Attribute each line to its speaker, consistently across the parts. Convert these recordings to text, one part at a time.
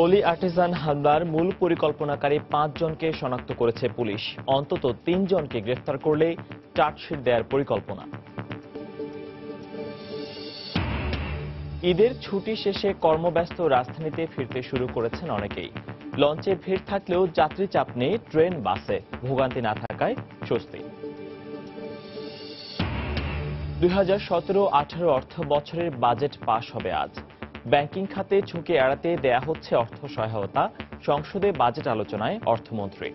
Speaker 1: Holey Artisan হামলার মূল পরিকল্পনাকারী 5 জনকে শনাক্ত করেছে পুলিশ। অন্তত 3 জনকে গ্রেফতার করলে চার্জশিট দেওয়ার পরিকল্পনা। ঈদের ছুটি শেষে কর্মব্যস্ত রাজধানীতে ফিরতে শুরু করেছেন অনেকেই। লঞ্চে ভিড় থাকলেও যাত্রী চাপ নেই ট্রেন বাসে, ভোগান্তি না থাকায় স্বস্তি। 2017-18 অর্থ বছরের বাজেট পাশ হবে আজ। ব্যাংকিং খাতে ঝুঁকি এড়াতে দেয়া হচ্ছে অর্থ সহায়তা, সংসদে বাজেট আলোচনায় অর্থমন্ত্রী।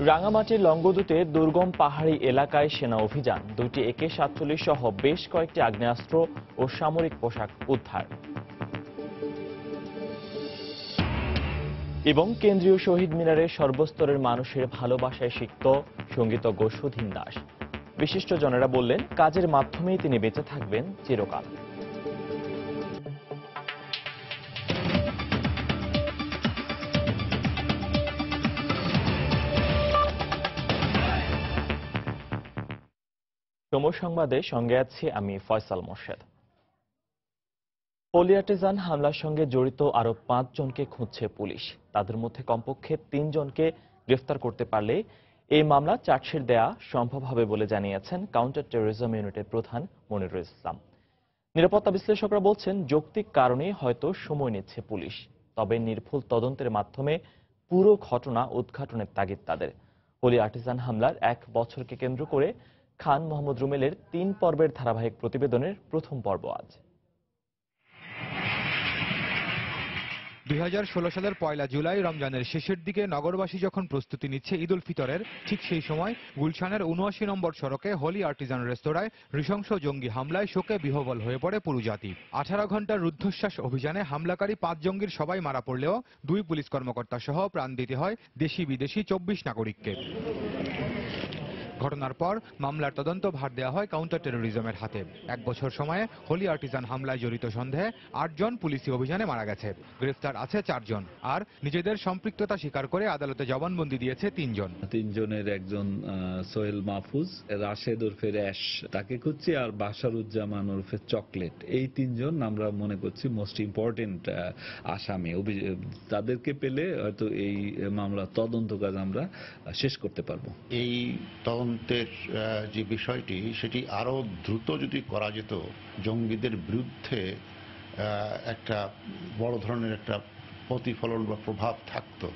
Speaker 1: রাঙামাটির লংগদুতে দুর্গম পাহাড়ি এলাকায় সেনা অভিযান, 2টি AK-47 সহ বেশ কয়েকটি আগ্নেয়াস্ত্র ও সামরিক পোশাক উদ্ধার। এবং কেন্দ্রীয় শহীদ মিনারে সর্বস্তরের মানুষের ভালোবাসায় সিক্ত সঙ্গীতজ্ঞ সুধীন দাস। বিশিষ্টজনেরা বললেন, কাজের মাধ্যমেই তিনি বেঁচে থাকবেন চিরকাল। সময় সংবাদে সঙ্গে আছি আমি ফয়সাল মোর্শেদ। হোলি আর্টিজান হামলার সঙ্গে জড়িত আরো 5 জনকে খুঁজছে পুলিশ। তাদের মধ্যে কমপক্ষে 3 জনকে গ্রেফতার করতে পারলে এই মামলা চার্জশিট দেয়া সম্ভব হবে বলে জানিয়েছেন কাউন্টার টেরোরিজম ইউনিটের প্রধান মনিরুল ইসলাম। নিরাপত্তা বিশ্লেষকরা বলছেন, যৌক্তিক কারণে হয়তো সময় নিচ্ছে পুলিশ, তবে নির্ভুল তদন্তের মাধ্যমে পুরো ঘটনা উদ্ঘাটনের তাগিদ তাদের। হোলি আর্টিজান হামলার 1 বছরকে কেন্দ্র করে খান মোহাম্মদ রুমেলের 3 পর্বের ধারাবাহিক প্রতিবেদনের প্রথম পর্ব আজ।
Speaker 2: 2016 সালের 1 জুলাই রমজানের শেষের দিকে নগরবাসী যখন প্রস্তুতি নিচ্ছে ঈদ উল ফিতরের, ঠিক সেই সময় গুলশানের 79 নম্বর সড়কে হোলি আর্টিজান রেস্তোরাঁয় নৃশংস জঙ্গি হামলায় শোকে বিহ্বল হয়ে পড়ে পুরো জাতি। 18 ঘন্টার রুদ্ধশ্বাস অভিযানে হামলাকারী 5 জঙ্গির সবাই মারা পড়লেও 2 পুলিশ কর্মকর্তা সহ প্রাণ দিতে হয় দেশি বিদেশি 24 নাগরিককে। ঘটনার পর মামলার তদন্ত ভার দেওয়া হয় কাউন্টার টেরোরিজমের হাতে। 1 বছর সময়ে হোলি আর্টিজান হামলায় জড়িত সন্দেহে 8 জন পুলিশি অভিযানে মারা গেছে। গ্রেফতার আছে 4 জন, আর নিজেদের সম্পৃক্ততা স্বীকার করে আদালতে জবানবন্দি দিয়েছে 3 জন।
Speaker 3: 3 জনের একজন সোহেল মাহফুজ, রাশেদ ওরফে র্যাশ তাকে খুঁজছি, আর বাশারুজ্জামান ওরফে চকলেট। এই 3 জন আমরা মনে করছি মোস্ট ইম্পর্টেন্ট আসামি। তাদেরকে পেলে হয়তো এই মামলা তদন্ত কাজ আমরা শেষ করতে পারবো।
Speaker 4: এই তদন্তের যে বিষয়টি, সেটি আরো দ্রুত যদি করা যেত, জঙ্গিদের বিরুদ্ধে একটা বড় ধরনের একটা প্রতিফলন বা প্রভাব থাকতো।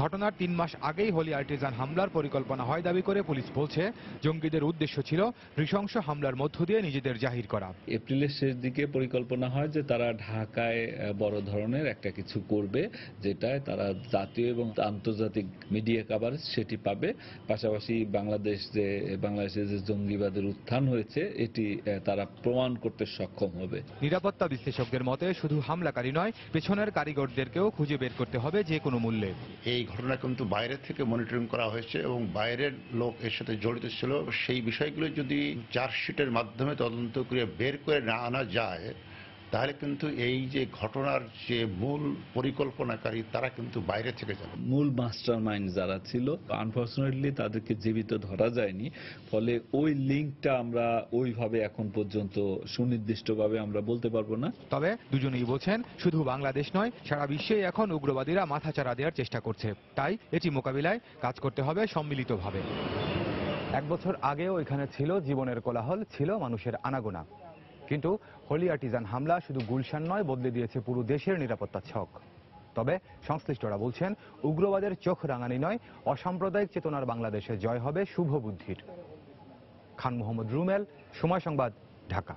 Speaker 2: ঘটনার 3 মাস আগেই হোলি আর্টিজান হামলার পরিকল্পনা হয় দাবি করে পুলিশ বলছে, জঙ্গিদের উদ্দেশ্য ছিল নৃশংস হামলার মধ্য দিয়ে নিজেদের জাহির করা।
Speaker 3: এপ্রিলের শেষ দিকে পরিকল্পনা হয় যে তারা ঢাকায় বড় ধরনের একটা কিছু করবে, যেটায় তারা জাতীয় এবং আন্তর্জাতিক মিডিয়া কভারেজ সেটি পাবে। পাশাপাশি বাংলাদেশে যে জঙ্গিবাদের উত্থান হয়েছে, এটি তারা প্রমাণ করতে সক্ষম হবে।
Speaker 2: নিরাপত্তা বিশ্লেষকদের মতে শুধু হামলাকারী নয়, পেছনের কারিগরদেরকেও খুঁজে বের করতে হবে যে কোনো মূল্যে।
Speaker 4: এই ঘটনা কিন্তু বাইরে থেকে মনিটরিং করা হয়েছে এবং বাইরের লোক এর সাথে জড়িত ছিল। সেই বিষয়গুলো যদি চার্জশিটের মাধ্যমে তদন্ত করে বের করে না আনা যায়, তাহলে কিন্তু এই যে ঘটনার যে মূল পরিকল্পনাকারী, তারা কিন্তু বাইরে থেকে যাবে।
Speaker 3: মূল মাস্টার মাইন্ড যারা ছিল, আনফরচুনেটলি তাদেরকে জীবিত ধরা যায়নি। ফলে ওই লিঙ্কটা আমরা ওইভাবে এখন পর্যন্ত সুনির্দিষ্টভাবে আমরা বলতে পারবো না।
Speaker 2: তবে দুজনেই বলছেন, শুধু বাংলাদেশ নয়, সারা বিশ্বেই এখন উগ্রবাদীরা মাথাচাড়া দেওয়ার চেষ্টা করছে। তাই এটি মোকাবিলায় কাজ করতে হবে সম্মিলিতভাবে। 1 বছর আগেও এখানে ছিল জীবনের কোলাহল, ছিল মানুষের আনাগোনা। কিন্তু হোলি আর্টিজান হামলা শুধু গুলশান নয়, বদলে দিয়েছে পুরো দেশের নিরাপত্তা ছক। তবে সংশ্লিষ্টরা বলছেন, উগ্রবাদের চোখ রাঙানি নয়, অসাম্প্রদায়িক চেতনার বাংলাদেশে জয় হবে শুভ বুদ্ধির। খান মোহাম্মদ রুমেল, সময় সংবাদ, ঢাকা।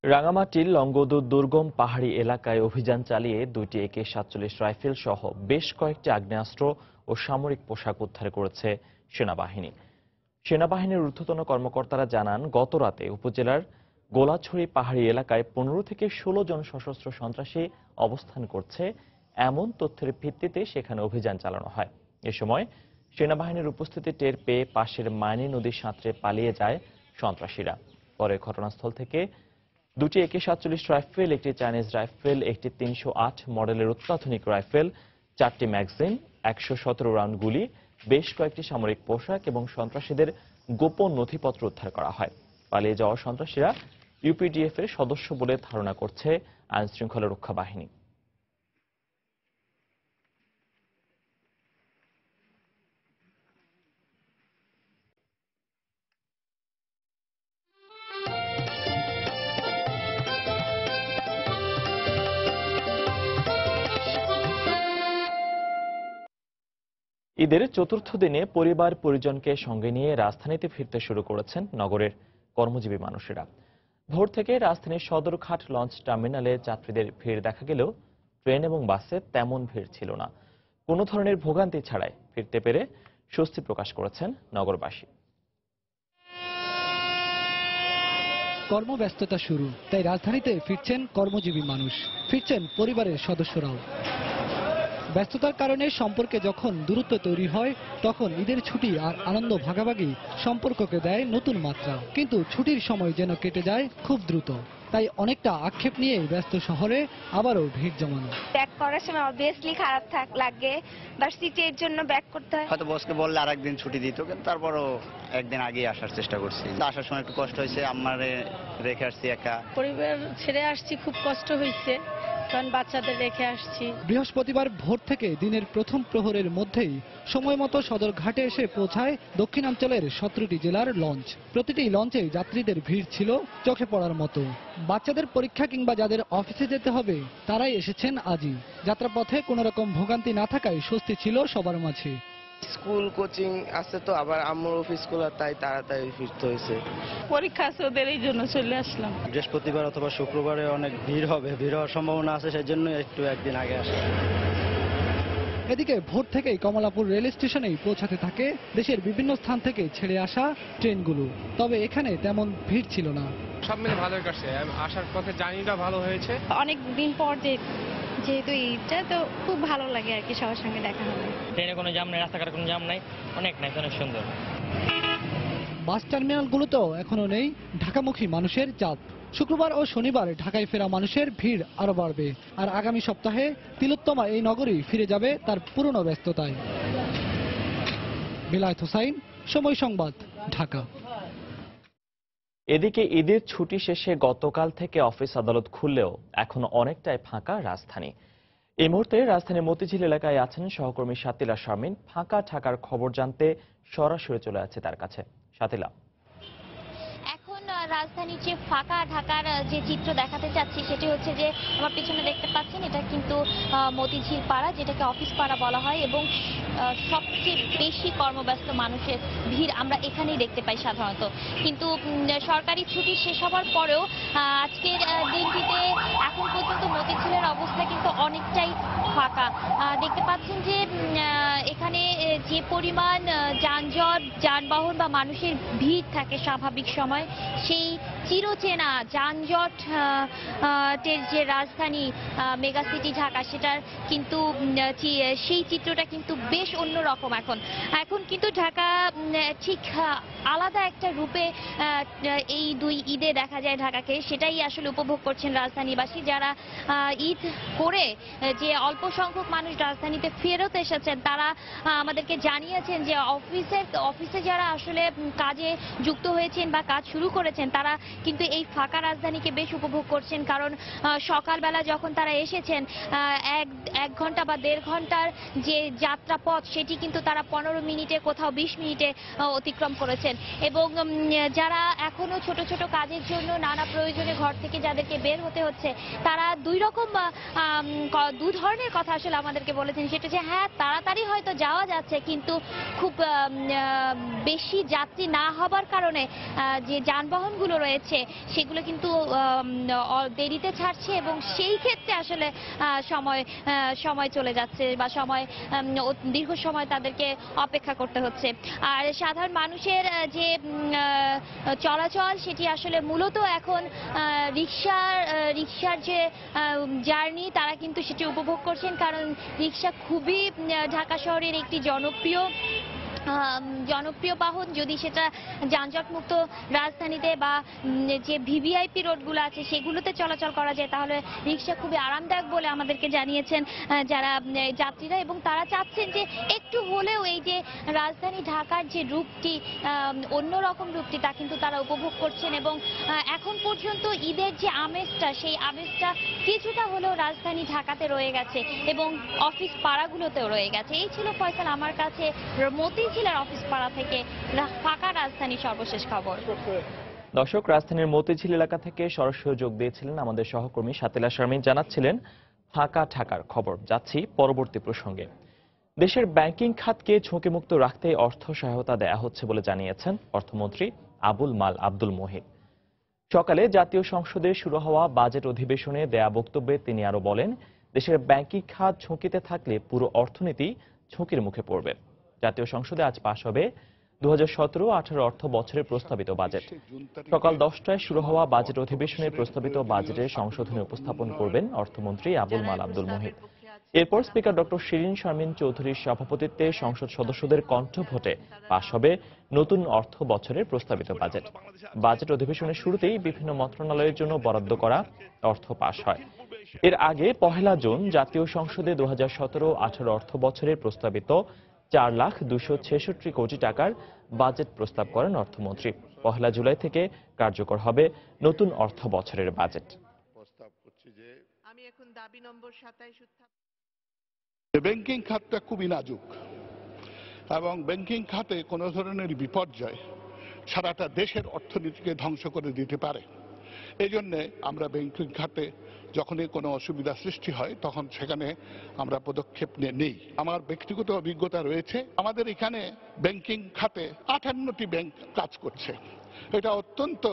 Speaker 1: রাঙামাটির লংগদু দুর্গম পাহাড়ি এলাকায় অভিযান চালিয়ে 2টি AK-47 রাইফেল সহ বেশ কয়েকটি আগ্নেয়াস্ত্র ও সামরিক পোশাক উদ্ধার করেছে সেনাবাহিনী। সেনাবাহিনীর ঊর্ধ্বতন কর্মকর্তারা জানান, গত রাতে উপজেলার গোলাছড়ি পাহাড়ি এলাকায় 15 থেকে 16 জন সশস্ত্র সন্ত্রাসী অবস্থান করছে, এমন তথ্যের ভিত্তিতে সেখানে অভিযান চালানো হয়। এ সময় সেনাবাহিনীর উপস্থিতি টের পেয়ে পাশের মাইনী নদী সাঁতরে পালিয়ে যায় সন্ত্রাসীরা। পরে ঘটনাস্থল থেকে 2টি AK-47 রাইফেল, একটি চাইনিজ রাইফেল, একটি 308 মডেলের অত্যাধুনিক রাইফেল, 4টি ম্যাগাজিন, 117 রাউন্ড গুলি, বেশ কয়েকটি সামরিক পোশাক এবং সন্ত্রাসীদের গোপন নথিপত্র উদ্ধার করা হয়। পালিয়ে যাওয়া সন্ত্রাসীরা ইউপিডিএফ এর সদস্য বলে ধারণা করছে আইনশৃঙ্খলা রক্ষা বাহিনী। ঈদের চতুর্থ দিনে পরিবার পরিজনকে সঙ্গে নিয়ে রাজধানীতে ফিরতে শুরু করেছেন নগরের কর্মজীবী মানুষেরা। ভোর থেকে রাজধানীর সদরঘাট লঞ্চ টার্মিনালে যাত্রীদের ভিড় দেখা গেলেও ট্রেন এবং বাসে তেমন ভিড় ছিল না। কোনো ধরনের ভোগান্তি ছাড়াই ফিরতে পেরে স্বস্তি প্রকাশ করেছেন নগরবাসী।
Speaker 5: কর্মব্যস্ততা শুরু, তাই রাজধানীতে ফিরছেন কর্মজীবী মানুষ, ফিরছেন পরিবারের সদস্যরাও। ব্যস্ততার কারণে সম্পর্কে যখন দূরত্ব তৈরি হয়, তখন ঈদের ছুটি আর আনন্দ ভাগাভাগি সম্পর্ককে দেয় নতুন মাত্রা। কিন্তু ছুটির সময় যেন কেটে যায় খুব দ্রুত, তাই অনেকটা আক্ষেপ নিয়ে ব্যস্ত শহরে আবারও ভিড় জমানো।
Speaker 6: ব্যাক করার সময় অবভিয়াসলি খারাপ লাগে, ভার্সিটির জন্য ব্যাক করতে হয়।
Speaker 7: হয়তো বসকে বললে আরেকদিন ছুটি দিত, কিন্তু তারপরও একদিন আগে আসার চেষ্টা করছি। আসার সময় একটু কষ্ট হয়েছে, আমারে রেখে আসছি একা।
Speaker 8: পরিবার ছেড়ে আসছি, খুব কষ্ট হয়েছে, কারণ বাচ্চাদের রেখে আসছি।
Speaker 5: বৃহস্পতিবার ভোর থেকে দিনের প্রথম প্রহরের মধ্যেই সময় মতো সদরঘাটে এসে পৌঁছায় দক্ষিণাঞ্চলের 17টি জেলার লঞ্চ। প্রতিটি লঞ্চে যাত্রীদের ভিড় ছিল চোখে পড়ার মতো। বাচ্চাদের পরীক্ষা কিংবা যাদের অফিসে যেতে হবে তারাই এসেছেন আজই। যাত্রাপথে কোনো রকম ভোগান্তি না থাকায় স্বস্তি ছিল সবার মাঝে।
Speaker 9: স্কুল কোচিং আছে তো, আবার আম্মুর অফিস খোলা, তাই তাড়াতাড়ি ফিরতে হয়েছে।
Speaker 8: পরীক্ষা আছে ওদের, এই জন্য চলে আসলাম।
Speaker 7: বৃহস্পতিবার অথবা শুক্রবারে অনেক ভিড় হবে, ভিড় হওয়ার সম্ভাবনা আছে, সেই জন্য একটু একদিন আগে আসা।
Speaker 5: এদিকে ভোর থেকেই কমলাপুর রেল স্টেশনেই পৌঁছাতে থাকে দেশের বিভিন্ন স্থান থেকে ছেড়ে আসা ট্রেনগুলো। তবে এখানে তেমন ভিড় ছিল না।
Speaker 10: সব মিলে ভালোই কাটছে, আসার পথে জার্নিটা ভালো হয়েছে।
Speaker 6: অনেক দিন পর যেহেতু ঈদটা, তো খুব ভালো লাগে আর কি, সবার সঙ্গে দেখা হবে।
Speaker 11: ট্রেনে কোনো জাম নাই, রাস্তাঘাটে কোনো জাম নাই, অনেক নাইস, অনেক সুন্দর।
Speaker 5: বাস টার্মিনালগুলোতেও এখনো নেই ঢাকামুখী মানুষের চাপ। শুক্রবার ও শনিবার ঢাকায় ফেরা মানুষের ভিড় আরো বাড়বে, আর আগামী সপ্তাহে তিলোত্তমা এই নগরী ফিরে যাবে তার পুরনো ব্যস্ততায়। বিলায়েত হোসাইন, সময় সংবাদ, ঢাকা।
Speaker 1: এদিকে ঈদের ছুটি শেষে গতকাল থেকে অফিস আদালত খুললেও এখনো অনেকটাই ফাঁকা রাজধানী। এই মুহূর্তে রাজধানীর মতিঝিল এলাকায় আছেন সহকর্মী শাতিলা শারমিন। ফাঁকা ঢাকার খবর জানতে সরাসরি চলে আছে তার কাছে। শাতিলা,
Speaker 12: এখন রাজধানীর যে ফাঁকা ঢাকার যে চিত্র দেখাতে চাচ্ছি সেটি হচ্ছে যে আমার পিছনে দেখতে পাচ্ছেন, এটা কিন্তু মতিঝিল পাড়া, যেটাকে অফিস পাড়া বলা হয়, এবং সবচেয়ে বেশি কর্মব্যস্ত মানুষের ভিড় আমরা এখানেই দেখতে পাই সাধারণত। কিন্তু সরকারি ছুটি শেষ হওয়ার পরেও আজকের দিনটিতে এখন পর্যন্ত মতিঝিলের অবস্থা কিন্তু অনেকটাই ফাঁকা। দেখতে পাচ্ছেন যে এখানে যে পরিমাণ যানজট, যানবাহন বা মানুষের ভিড় থাকে স্বাভাবিক সময়, সেই চিরচেনা যানজট যে রাজধানী মেগা সিটি ঢাকা, সেটার কিন্তু সেই চিত্রটা কিন্তু বেশ অন্যরকম। এখন কিন্তু ঢাকা ঠিক আলাদা একটা রূপে এই দুই ঈদে দেখা যায় ঢাকাকে, সেটাই আসলে উপভোগ করছেন রাজধানীবাসী, যারা ঈদ করে যে অল্প সংখ্যক মানুষ রাজধানীতে ফেরত এসেছেন তারা আমাদেরকে জানিয়েছেন যে অফিসে যারা আসলে কাজে যুক্ত হয়েছেন বা কাজ শুরু করেছেন তারা কিন্তু এই ফাঁকা রাজধানীকে বেশ উপভোগ করছেন। কারণ সকালবেলা যখন তারা এসেছেন এক ঘন্টা বা 1.5 ঘন্টার যে যাত্রা পথ সেটি কিন্তু তারা 15 মিনিটে, কোথাও 20 মিনিটে অতিক্রম করেছেন। এবং যারা এখনো ছোট ছোট কাজের জন্য নানা প্রয়োজনে ঘর থেকে যাদেরকে বের হতে হচ্ছে, তারা দু ধরনের কথা আসলে আমাদেরকে বলেছেন। সেটা যে হ্যাঁ, তাড়াতাড়ি হয়তো যাওয়া যাচ্ছে, কিন্তু খুব বেশি যাত্রী না হবার কারণে যে যানবাহনগুলো রয়েছে সেগুলো কিন্তু দেরিতে ছাড়ছে, এবং সেই ক্ষেত্রে আসলে সময় চলে যাচ্ছে বা দীর্ঘ সময় তাদেরকে অপেক্ষা করতে হচ্ছে। আর সাধারণ মানুষের যে চলাচল সেটি আসলে মূলত এখন রিক্সার যে জার্নি, তারা কিন্তু সেটি উপভোগ করছেন, কারণ রিক্সা খুবই ঢাকা শহরের একটি জনপ্রিয় জনপ্রিয় বাহন, যদি সেটা যানজটমুক্ত রাজধানীতে বা যে ভিভিআইপি রোডগুলো আছে সেগুলোতে চলাচল করা যায়, তাহলে রিক্সা খুবই আরামদায়ক বলে আমাদেরকে জানিয়েছেন যারা যাত্রীরা। এবং তারা চাচ্ছেন যে একটু হলেও এই যে রাজধানী ঢাকার যে রূপটি, অন্যরকম রূপটি, তা কিন্তু তারা উপভোগ করছেন। এবং এখন পর্যন্ত ঈদের যে আমেজটা, সেই আমেজটা কিছুটা হলেও রাজধানী ঢাকাতে রয়ে গেছে এবং অফিস পাড়াগুলোতেও রয়ে গেছে। এই ছিল ফয়সাল আমার কাছে মতিঝিলের অফিস পাড়া থেকে ফাঁকা রাজধানী সর্বশেষ খবর।
Speaker 1: দর্শক, রাজধানীর মতিঝিল এলাকা থেকে সরাসরি যোগ দিয়েছিলেন আমাদের সহকর্মী শাতিলা শারমিন, জানাচ্ছিলেন ফাঁকা ঢাকার খবর। যাচ্ছি পরবর্তী প্রসঙ্গে। দেশের ব্যাংকিং খাতকে ঝুঁকিমুক্ত রাখতে অর্থ সহায়তা দেয়া হচ্ছে বলে জানিয়েছেন অর্থমন্ত্রী আবুল মাল আব্দুল মুহিত। সকালে জাতীয় সংসদে শুরু হওয়া বাজেট অধিবেশনে দেয়া বক্তব্যে তিনি আরো বলেন, দেশের ব্যাংকিং খাত ঝুঁকিতে থাকলে পুরো অর্থনীতি ঝুঁকির মুখে পড়বে। জাতীয় সংসদে আজ পাশ হবে 2017-18 অর্থ বছরের প্রস্তাবিত বাজেট। সকাল 10টায় শুরু হওয়া বাজেট অধিবেশনে প্রস্তাবিত বাজেটের সংশোধনী উপস্থাপন করবেন অর্থমন্ত্রী আবুল মাল আব্দুল মুহিত। এরপর স্পিকার ডক্টর শিরিন শারমিন চৌধুরীর সভাপতিত্বে সংসদ সদস্যদের কণ্ঠভোটে পাশ হবে নতুন অর্থ বছরের প্রস্তাবিত বাজেট। বাজেট অধিবেশনের শুরুতেই বিভিন্ন মন্ত্রণালয়ের জন্য বরাদ্দ করা অর্থ পাশ হয়। এর আগে 1 জুন জাতীয় সংসদে 2017-18 অর্থ বছরের প্রস্তাবিত 4,266 কোটি টাকার বাজেট প্রস্তাব করেন অর্থমন্ত্রী। 1 জুলাই থেকে কার্যকর হবে নতুন অর্থ বছরের বাজেট।
Speaker 13: ব্যাংকিং খাতটা খুবই নাজুক এবং ব্যাংকিং খাতে কোনো ধরনের বিপর্যয় সারাটা দেশের অর্থনীতিকে ধ্বংস করে দিতে পারে। এই জন্যে আমরা ব্যাংকিং খাতে যখনই কোনো অসুবিধা সৃষ্টি হয় তখন সেখানে আমরা পদক্ষেপ নেই। আমার ব্যক্তিগত অভিজ্ঞতা রয়েছে, আমাদের এখানে ব্যাংকিং খাতে 58টি ব্যাংক কাজ করছে। এটা অত্যন্ত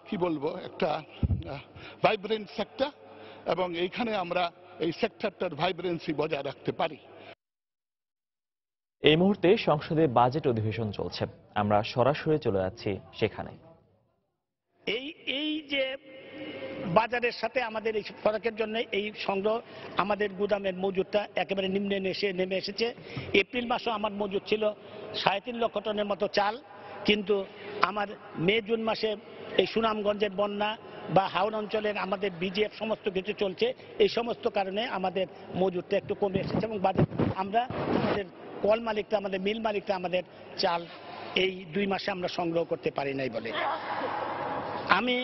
Speaker 13: কি বলবো, একটা ভাইব্রেন্ট সেক্টর এবং এইখানে আমরা এই সেক্টরটার ভাইব্রেন্সি বজায় রাখতে পারি।
Speaker 1: এই মুহূর্তে সংসদে বাজেট অধিবেশন চলছে, আমরা সরাসরি চলে যাচ্ছি সেখানে।
Speaker 14: এই যে বাজারের সাথে আমাদের এই ফরাকের জন্য এই সংগ্রহ, আমাদের গুদামের মজুদটা একেবারে নিম্নে নেমে এসেছে। এপ্রিল মাসও আমার মজুদ ছিল 3.5 লক্ষ টনের মতো চাল, কিন্তু আমার মে জুন মাসে এই সুনামগঞ্জের বন্যা বা হাওড় অঞ্চলের আমাদের বিজিএফ সমস্ত কিছু চলছে, এই সমস্ত কারণে আমাদের মজুদটা একটু কমে এসেছে এবং বাজার আমরা আমাদের কল মালিকরা, আমাদের মিল মালিকরা আমাদের চাল এই 2 মাসে আমরা সংগ্রহ করতে পারি নাই বলে। আমি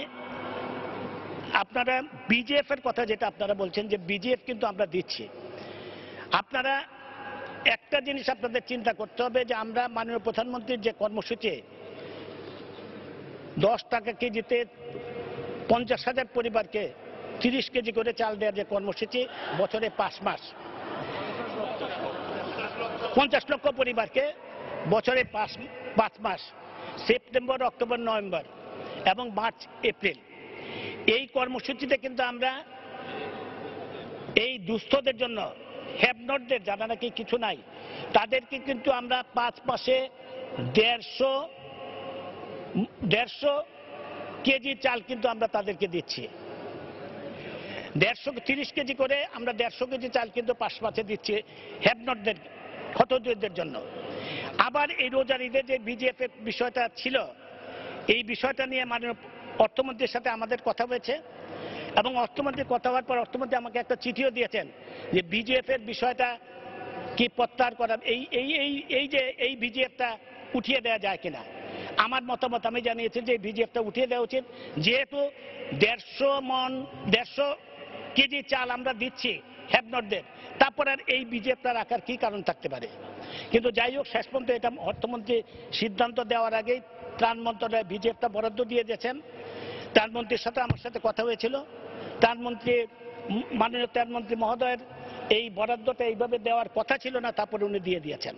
Speaker 14: আপনারা বিজিএফ এর কথা যেটা আপনারা বলছেন যে বিজিএফ কিন্তু আমরা দিচ্ছি, আপনারা একটা জিনিস আপনাদের চিন্তা করতে হবে যে আমরা মাননীয় প্রধানমন্ত্রীর যে কর্মসূচি 10 টাকা কেজিতে 50,000 পরিবারকে 30 কেজি করে চাল দেওয়ার যে কর্মসূচি, বছরে 5 মাস 50 লক্ষ পরিবারকে বছরে 5 মাস, সেপ্টেম্বর, অক্টোবর, নভেম্বর এবং মার্চ, এপ্রিল, এই কর্মসূচিতে কিন্তু আমরা এই দুস্থদের জন্য, হ্যাভনটদের যারা নাকি কিছু নাই, তাদেরকে কিন্তু আমরা 5 মাসে 150 কেজি চাল কিন্তু আমরা তাদেরকে দিচ্ছি। 30 কেজি করে আমরা 150 কেজি চাল কিন্তু 5 মাসে দিচ্ছি হ্যাভনটদের, হতদরিদ্রদের জন্য। আবার এই রোজার ঈদে যে বিজিএফ এর বিষয়টা ছিল, এই বিষয়টা নিয়ে মাননীয় অর্থমন্ত্রীর সাথে আমাদের কথা হয়েছে এবং অর্থমন্ত্রীর কথা হওয়ার পর অর্থমন্ত্রী আমাকে একটা চিঠিও দিয়েছেন যে বিজিএফ এর বিষয়টা কি প্রত্যাহার করা, এই যে এই বিজিএফটা উঠিয়ে দেওয়া যায় কিনা। আমার মতামত আমি জানিয়েছি যে বিজিএফটা উঠিয়ে দেওয়া উচিত, যেহেতু 150 কেজি চাল আমরা দিচ্ছি হ্যাভনটদের, তারপর আর এই বিজিএফটা রাখার কি কারণ থাকতে পারে। কিন্তু যাই হোক, শেষ পর্যন্ত এটা অর্থমন্ত্রী সিদ্ধান্ত দেওয়ার আগেই ত্রাণ মন্ত্রণালয়ে বিজিএফটা বরাদ্দ দিয়ে দিয়েছেন। ত্রাণমন্ত্রীর সাথে আমার সাথে কথা হয়েছিল, মাননীয় ত্রাণমন্ত্রী মহোদয়ের এই বরাদ্দটা এইভাবে দেওয়ার কথা ছিল না, তারপরে উনি দিয়ে দিয়েছেন।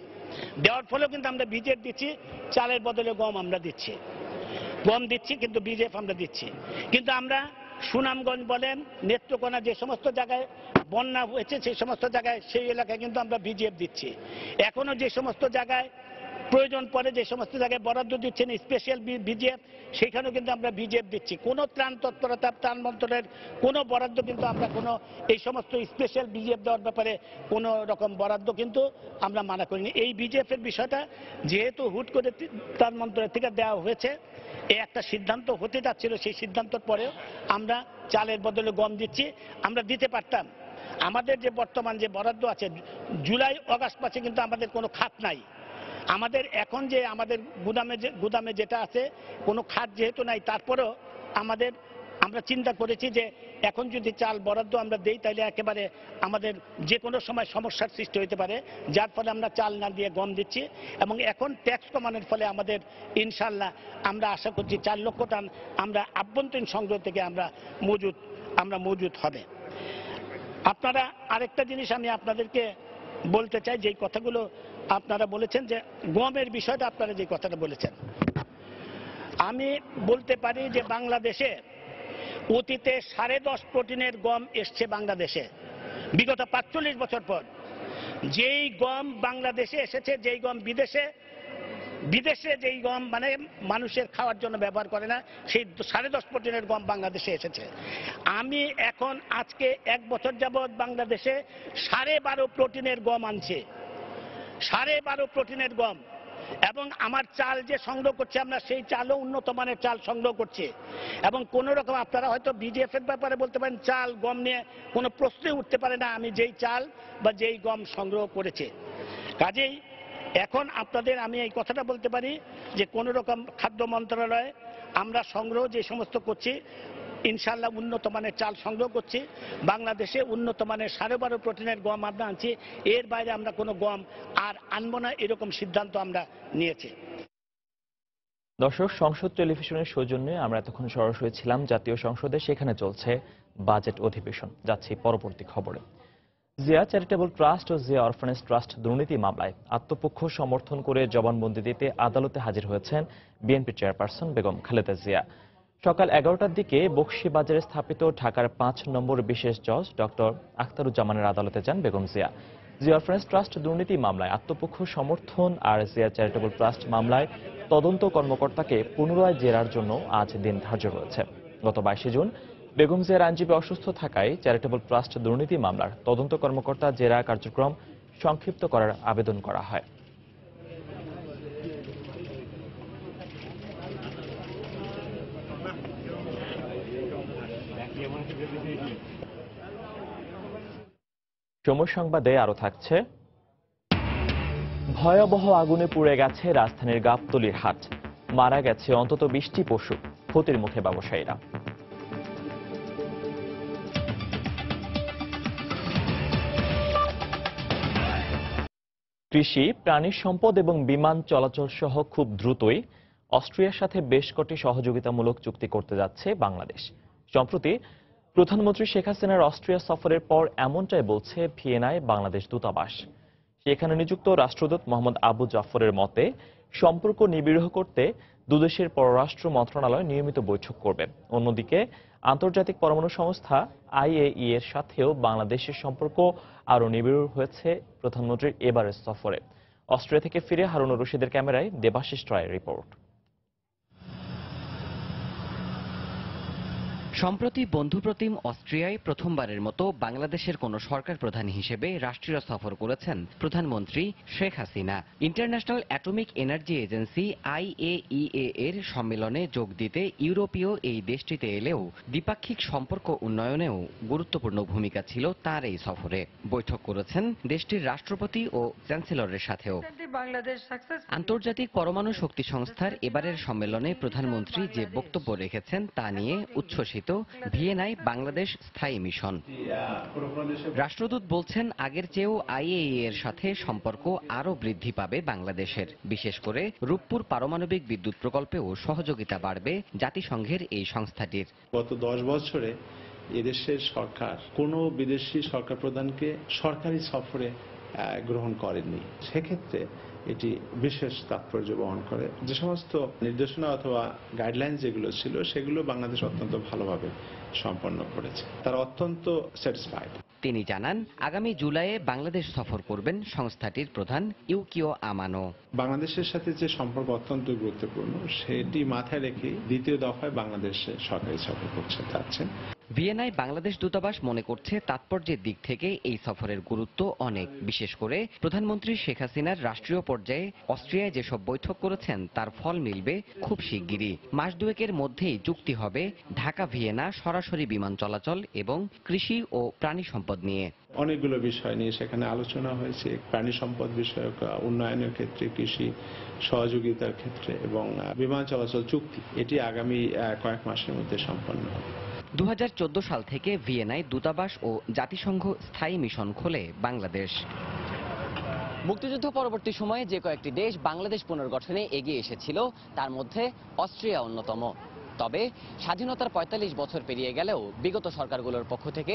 Speaker 14: দেওয়ার ফলেও কিন্তু আমরা বিজিএফ দিচ্ছি, চালের বদলে গম আমরা দিচ্ছি, গম দিচ্ছি, কিন্তু বিজিএফ আমরা দিচ্ছি। কিন্তু আমরা সুনামগঞ্জ বলেন, নেত্রকোনা, যে সমস্ত জায়গায় বন্যা হয়েছে সেই সমস্ত জায়গায়, সেই এলাকায় কিন্তু আমরা বিজিএফ দিচ্ছি। এখনো যে সমস্ত জায়গায় প্রয়োজন পড়ে যে সমস্ত জায়গায় বরাদ্দ দিচ্ছেন স্পেশাল বিজিএফ, সেখানেও কিন্তু আমরা বিজিএফ দিচ্ছি। কোনো ত্রাণ তৎপরতা, ত্রাণ মন্ত্রণালয়ের কোনো বরাদ্দ কিন্তু আমরা কোনো এই সমস্ত স্পেশাল বিজিএফ দেওয়ার ব্যাপারে কোনো রকম বরাদ্দ কিন্তু আমরা মানা করিনি। এই বিজিএফ এর বিষয়টা যেহেতু হুট করে ত্রাণ মন্ত্রণালয় থেকে দেওয়া হয়েছে, এই একটা সিদ্ধান্ত হতে যাচ্ছিল, সেই সিদ্ধান্তের পরেও আমরা চালের বদলে গম দিচ্ছি। আমরা দিতে পারতাম, আমাদের যে বর্তমান যে বরাদ্দ আছে জুলাই অগাস্ট মাসে কিন্তু আমাদের কোনো খাত নাই। আমাদের এখন যে আমাদের গুদামে যেটা আছে কোনো খাত যেহেতু নাই, তারপরেও আমরা চিন্তা করেছি যে এখন যদি চাল বরাদ্দ আমরা দেই তাহলে একেবারে আমাদের যে কোনো সময় সমস্যার সৃষ্টি হতে পারে, যার ফলে আমরা চাল না দিয়ে গম দিচ্ছি। এবং এখন ট্যাক্স কমানোর ফলে আমাদের ইনশাল্লাহ আমরা আশা করছি 4 লক্ষ টন আমরা আভ্যন্তরীণ সংগ্রহ থেকে আমরা মজুদ হবে। আপনারা আরেকটা জিনিস আমি আপনাদেরকে বলতে চাই, যেই কথাগুলো আপনারা বলেছেন যে গমের বিষয়টা, আপনারা যে কথাটা বলেছেন, আমি বলতে পারি যে বাংলাদেশে অতীতে 10.5 প্রোটিনের গম এসছে বাংলাদেশে বিগত 45 বছর পর। যেই গম বাংলাদেশে এসেছে, যেই গম বিদেশে যেই গম মানে মানুষের খাওয়ার জন্য ব্যবহার করে না, সেই 10.5 প্রোটিনের গম বাংলাদেশে এসেছে। আমি এখন আজকে 1 বছর যাবৎ বাংলাদেশে 12.5 প্রোটিনের গম আনছে, 12.5 প্রোটিনের গম। এবং আমার চাল যে সংগ্রহ করছে, আমরা সেই চালও উন্নত মানের চাল সংগ্রহ করছি। এবং কোন রকম আপনারা হয়তো বিজিএফ এর ব্যাপারে বলতে পারেন চাল গম নিয়ে কোনো প্রশ্নই উঠতে পারে না, আমি যেই চাল বা যেই গম সংগ্রহ করেছি। কাজেই এখন আপনাদের আমি এই কথাটা বলতে পারি যে কোন রকম খাদ্য মন্ত্রণালয়ে আমরা সংগ্রহ যে সমস্ত করছি, ইনশাল্লাহ উন্নত মানের চাল সংগ্রহ করছি। বাংলাদেশে উন্নত মানের 12.5 প্রোটিনের গম আমরা আনছি, এর বাইরে আমরা কোনো গম আর আনবো না, এরকম সিদ্ধান্ত আমরা নিয়েছি।
Speaker 1: দর্শক, সংসদ টেলিভিশনের সৌজন্যে আমরা এতক্ষণ সরাসরি ছিলাম জাতীয় সংসদে, সেখানে চলছে বাজেট অধিবেশন। যাচ্ছি পরবর্তী খবরে। জিয়া চ্যারিটেবল ট্রাস্ট ও জিয়া অরফানেজ ট্রাস্ট দুর্নীতি মামলায় আত্মপক্ষ সমর্থন করে জবানবন্দি দিতে আদালতে হাজির হয়েছেন বিএনপি চেয়ারপারসন বেগম খালেদা জিয়া। সকাল 11টার দিকে বকশীবাজারে স্থাপিত ঢাকার 5 নম্বর বিশেষ জজ ডক্টর আখতারুজ্জামানের আদালতে যান বেগম জিয়া। জিয়া অরফানেজ ট্রাস্ট দুর্নীতি মামলায় আত্মপক্ষ সমর্থন আর জিয়া চ্যারিটেবল ট্রাস্ট মামলায় তদন্ত কর্মকর্তাকে পুনরায় জেরার জন্য আজ দিন ধার্য রয়েছে। গত 22 জুন বেগম জিয়ার আইনজীবী অসুস্থ থাকায় চ্যারিটেবল ট্রাস্ট দুর্নীতি মামলার তদন্ত কর্মকর্তা জেরা কার্যক্রম সংক্ষিপ্ত করার আবেদন করা হয়। সময় সংবাদে আরো থাকছে, ভয়াবহ আগুনে পুড়ে গেছে রাজধানীর গাবতলীর হাট, মারা গেছে অন্তত 20টি পশু, ক্ষতির মুখে ব্যবসায়ীরা। কৃষি, প্রাণী সম্পদ এবং বিমান চলাচল সহ খুব দ্রুতই অস্ট্রিয়ার সাথে বেশ কটি সহযোগিতামূলক চুক্তি করতে যাচ্ছে বাংলাদেশ। সম্প্রতি প্রধানমন্ত্রী শেখ হাসিনার অস্ট্রিয়া সফরের পর এমনটাই বলছে ভিয়েনায় বাংলাদেশ দূতাবাস। সেখানে নিযুক্ত রাষ্ট্রদূত মোহাম্মদ আবু জাফরের মতে, সম্পর্ক নিবিড় করতে দুদেশের পররাষ্ট্র মন্ত্রণালয় নিয়মিত বৈঠক করবে। অন্যদিকে আন্তর্জাতিক পরমাণু সংস্থা IAEA এর সাথেও বাংলাদেশের সম্পর্ক আরও নিবিড় হয়েছে প্রধানমন্ত্রীর এবারের সফরে। অস্ট্রিয়া থেকে ফিরে হারুনুর রশিদের ক্যামেরায় দেবাশিস রায়ের রিপোর্ট।
Speaker 15: সম্প্রতি বন্ধুপ্রতিম অস্ট্রিয়ায় প্রথমবারের মতো বাংলাদেশের কোনো সরকার প্রধান হিসেবে রাষ্ট্রীয় সফর করেছেন প্রধানমন্ত্রী Sheikh Hasina. International atomic energy agency IAEA এর সম্মেলনে যোগ দিতে ইউরোপীয় এই দেশটিতে এলেও দ্বিপাক্ষিক সম্পর্ক উন্নয়নেও গুরুত্বপূর্ণ ভূমিকা ছিল তার এই সফরে। বৈঠক করেছেন দেশটির রাষ্ট্রপতি ও চ্যান্সেলরের সাথেও। আন্তর্জাতিক পরমাণু শক্তি সংস্থার এবারের সম্মেলনে প্রধানমন্ত্রী যে বক্তব্য রেখেছেন তা নিয়ে উচ্ছ্বসিত ভিয়েনায় বাংলাদেশ স্থায়ী মিশন। রাষ্ট্রদূত বলছেন, আগের চেয়েও IAEA এর সাথে সম্পর্ক আরও বৃদ্ধি পাবে বাংলাদেশের। বিশেষ করে রূপপুর পারমাণবিক বিদ্যুৎ প্রকল্পেও সহযোগিতা বাড়বে জাতিসংঘের এই সংস্থাটির।
Speaker 16: গত 10 বছরে এদেশের সরকার কোনো বিদেশি সরকার প্রধানকে সরকারি সফরে গ্রহণ করেননি। সেক্ষেত্রে এটি বিশেষ তাৎপর্য বহন করে। যে সমস্ত নির্দেশনা অথবা গাইডলাইন যেগুলো ছিল সেগুলো বাংলাদেশ অত্যন্ত ভালোভাবে সম্পন্ন করেছে। তারা অত্যন্ত স্যাটিসফাইড।
Speaker 15: তিনি জানান, আগামী জুলাইয়ে বাংলাদেশ সফর করবেন সংস্থাটির প্রধান ইউকিও আমানো।
Speaker 16: বাংলাদেশের সাথে যে সম্পর্ক অত্যন্ত গুরুত্বপূর্ণ, সেটি মাথায় রেখে দ্বিতীয় দফায় বাংলাদেশে সরকারি সফর করতে যাচ্ছেন।
Speaker 15: ভিয়েনায় বাংলাদেশ দূতাবাস মনে করছে তাৎপর্যের দিক থেকে এই সফরের গুরুত্ব অনেক। বিশেষ করে প্রধানমন্ত্রী শেখ হাসিনার রাষ্ট্রীয় পর্যায়ে অস্ট্রিয়ায় যেসব বৈঠক করেছেন তার ফল মিলবে খুব শিগগিরই। মাস দুয়েকের মধ্যেই চুক্তি হবে ঢাকা ভিয়েনা সরাসরি বিমান চলাচল এবং কৃষি ও প্রাণী সম্পদ নিয়ে।
Speaker 16: অনেকগুলো বিষয় নিয়ে সেখানে আলোচনা হয়েছে, প্রাণী সম্পদ বিষয়ক উন্নয়নের ক্ষেত্রে, কৃষি সহযোগিতার ক্ষেত্রে এবং বিমান চলাচল চুক্তি। এটি আগামী কয়েক মাসের মধ্যে সম্পন্ন হবে।
Speaker 15: 2014 সাল থেকে ভিয়েনায় দূতাবাস ও জাতিসংঘ স্থায়ী মিশন খোলে বাংলাদেশ। মুক্তিযুদ্ধ পরবর্তী সময়ে যে কয়েকটি দেশ বাংলাদেশ পুনর্গঠনে এগিয়ে এসেছিল তার মধ্যে অস্ট্রিয়া অন্যতম। তবে স্বাধীনতার ৪৫ বছর পেরিয়ে গেলেও বিগত সরকারগুলোর পক্ষ থেকে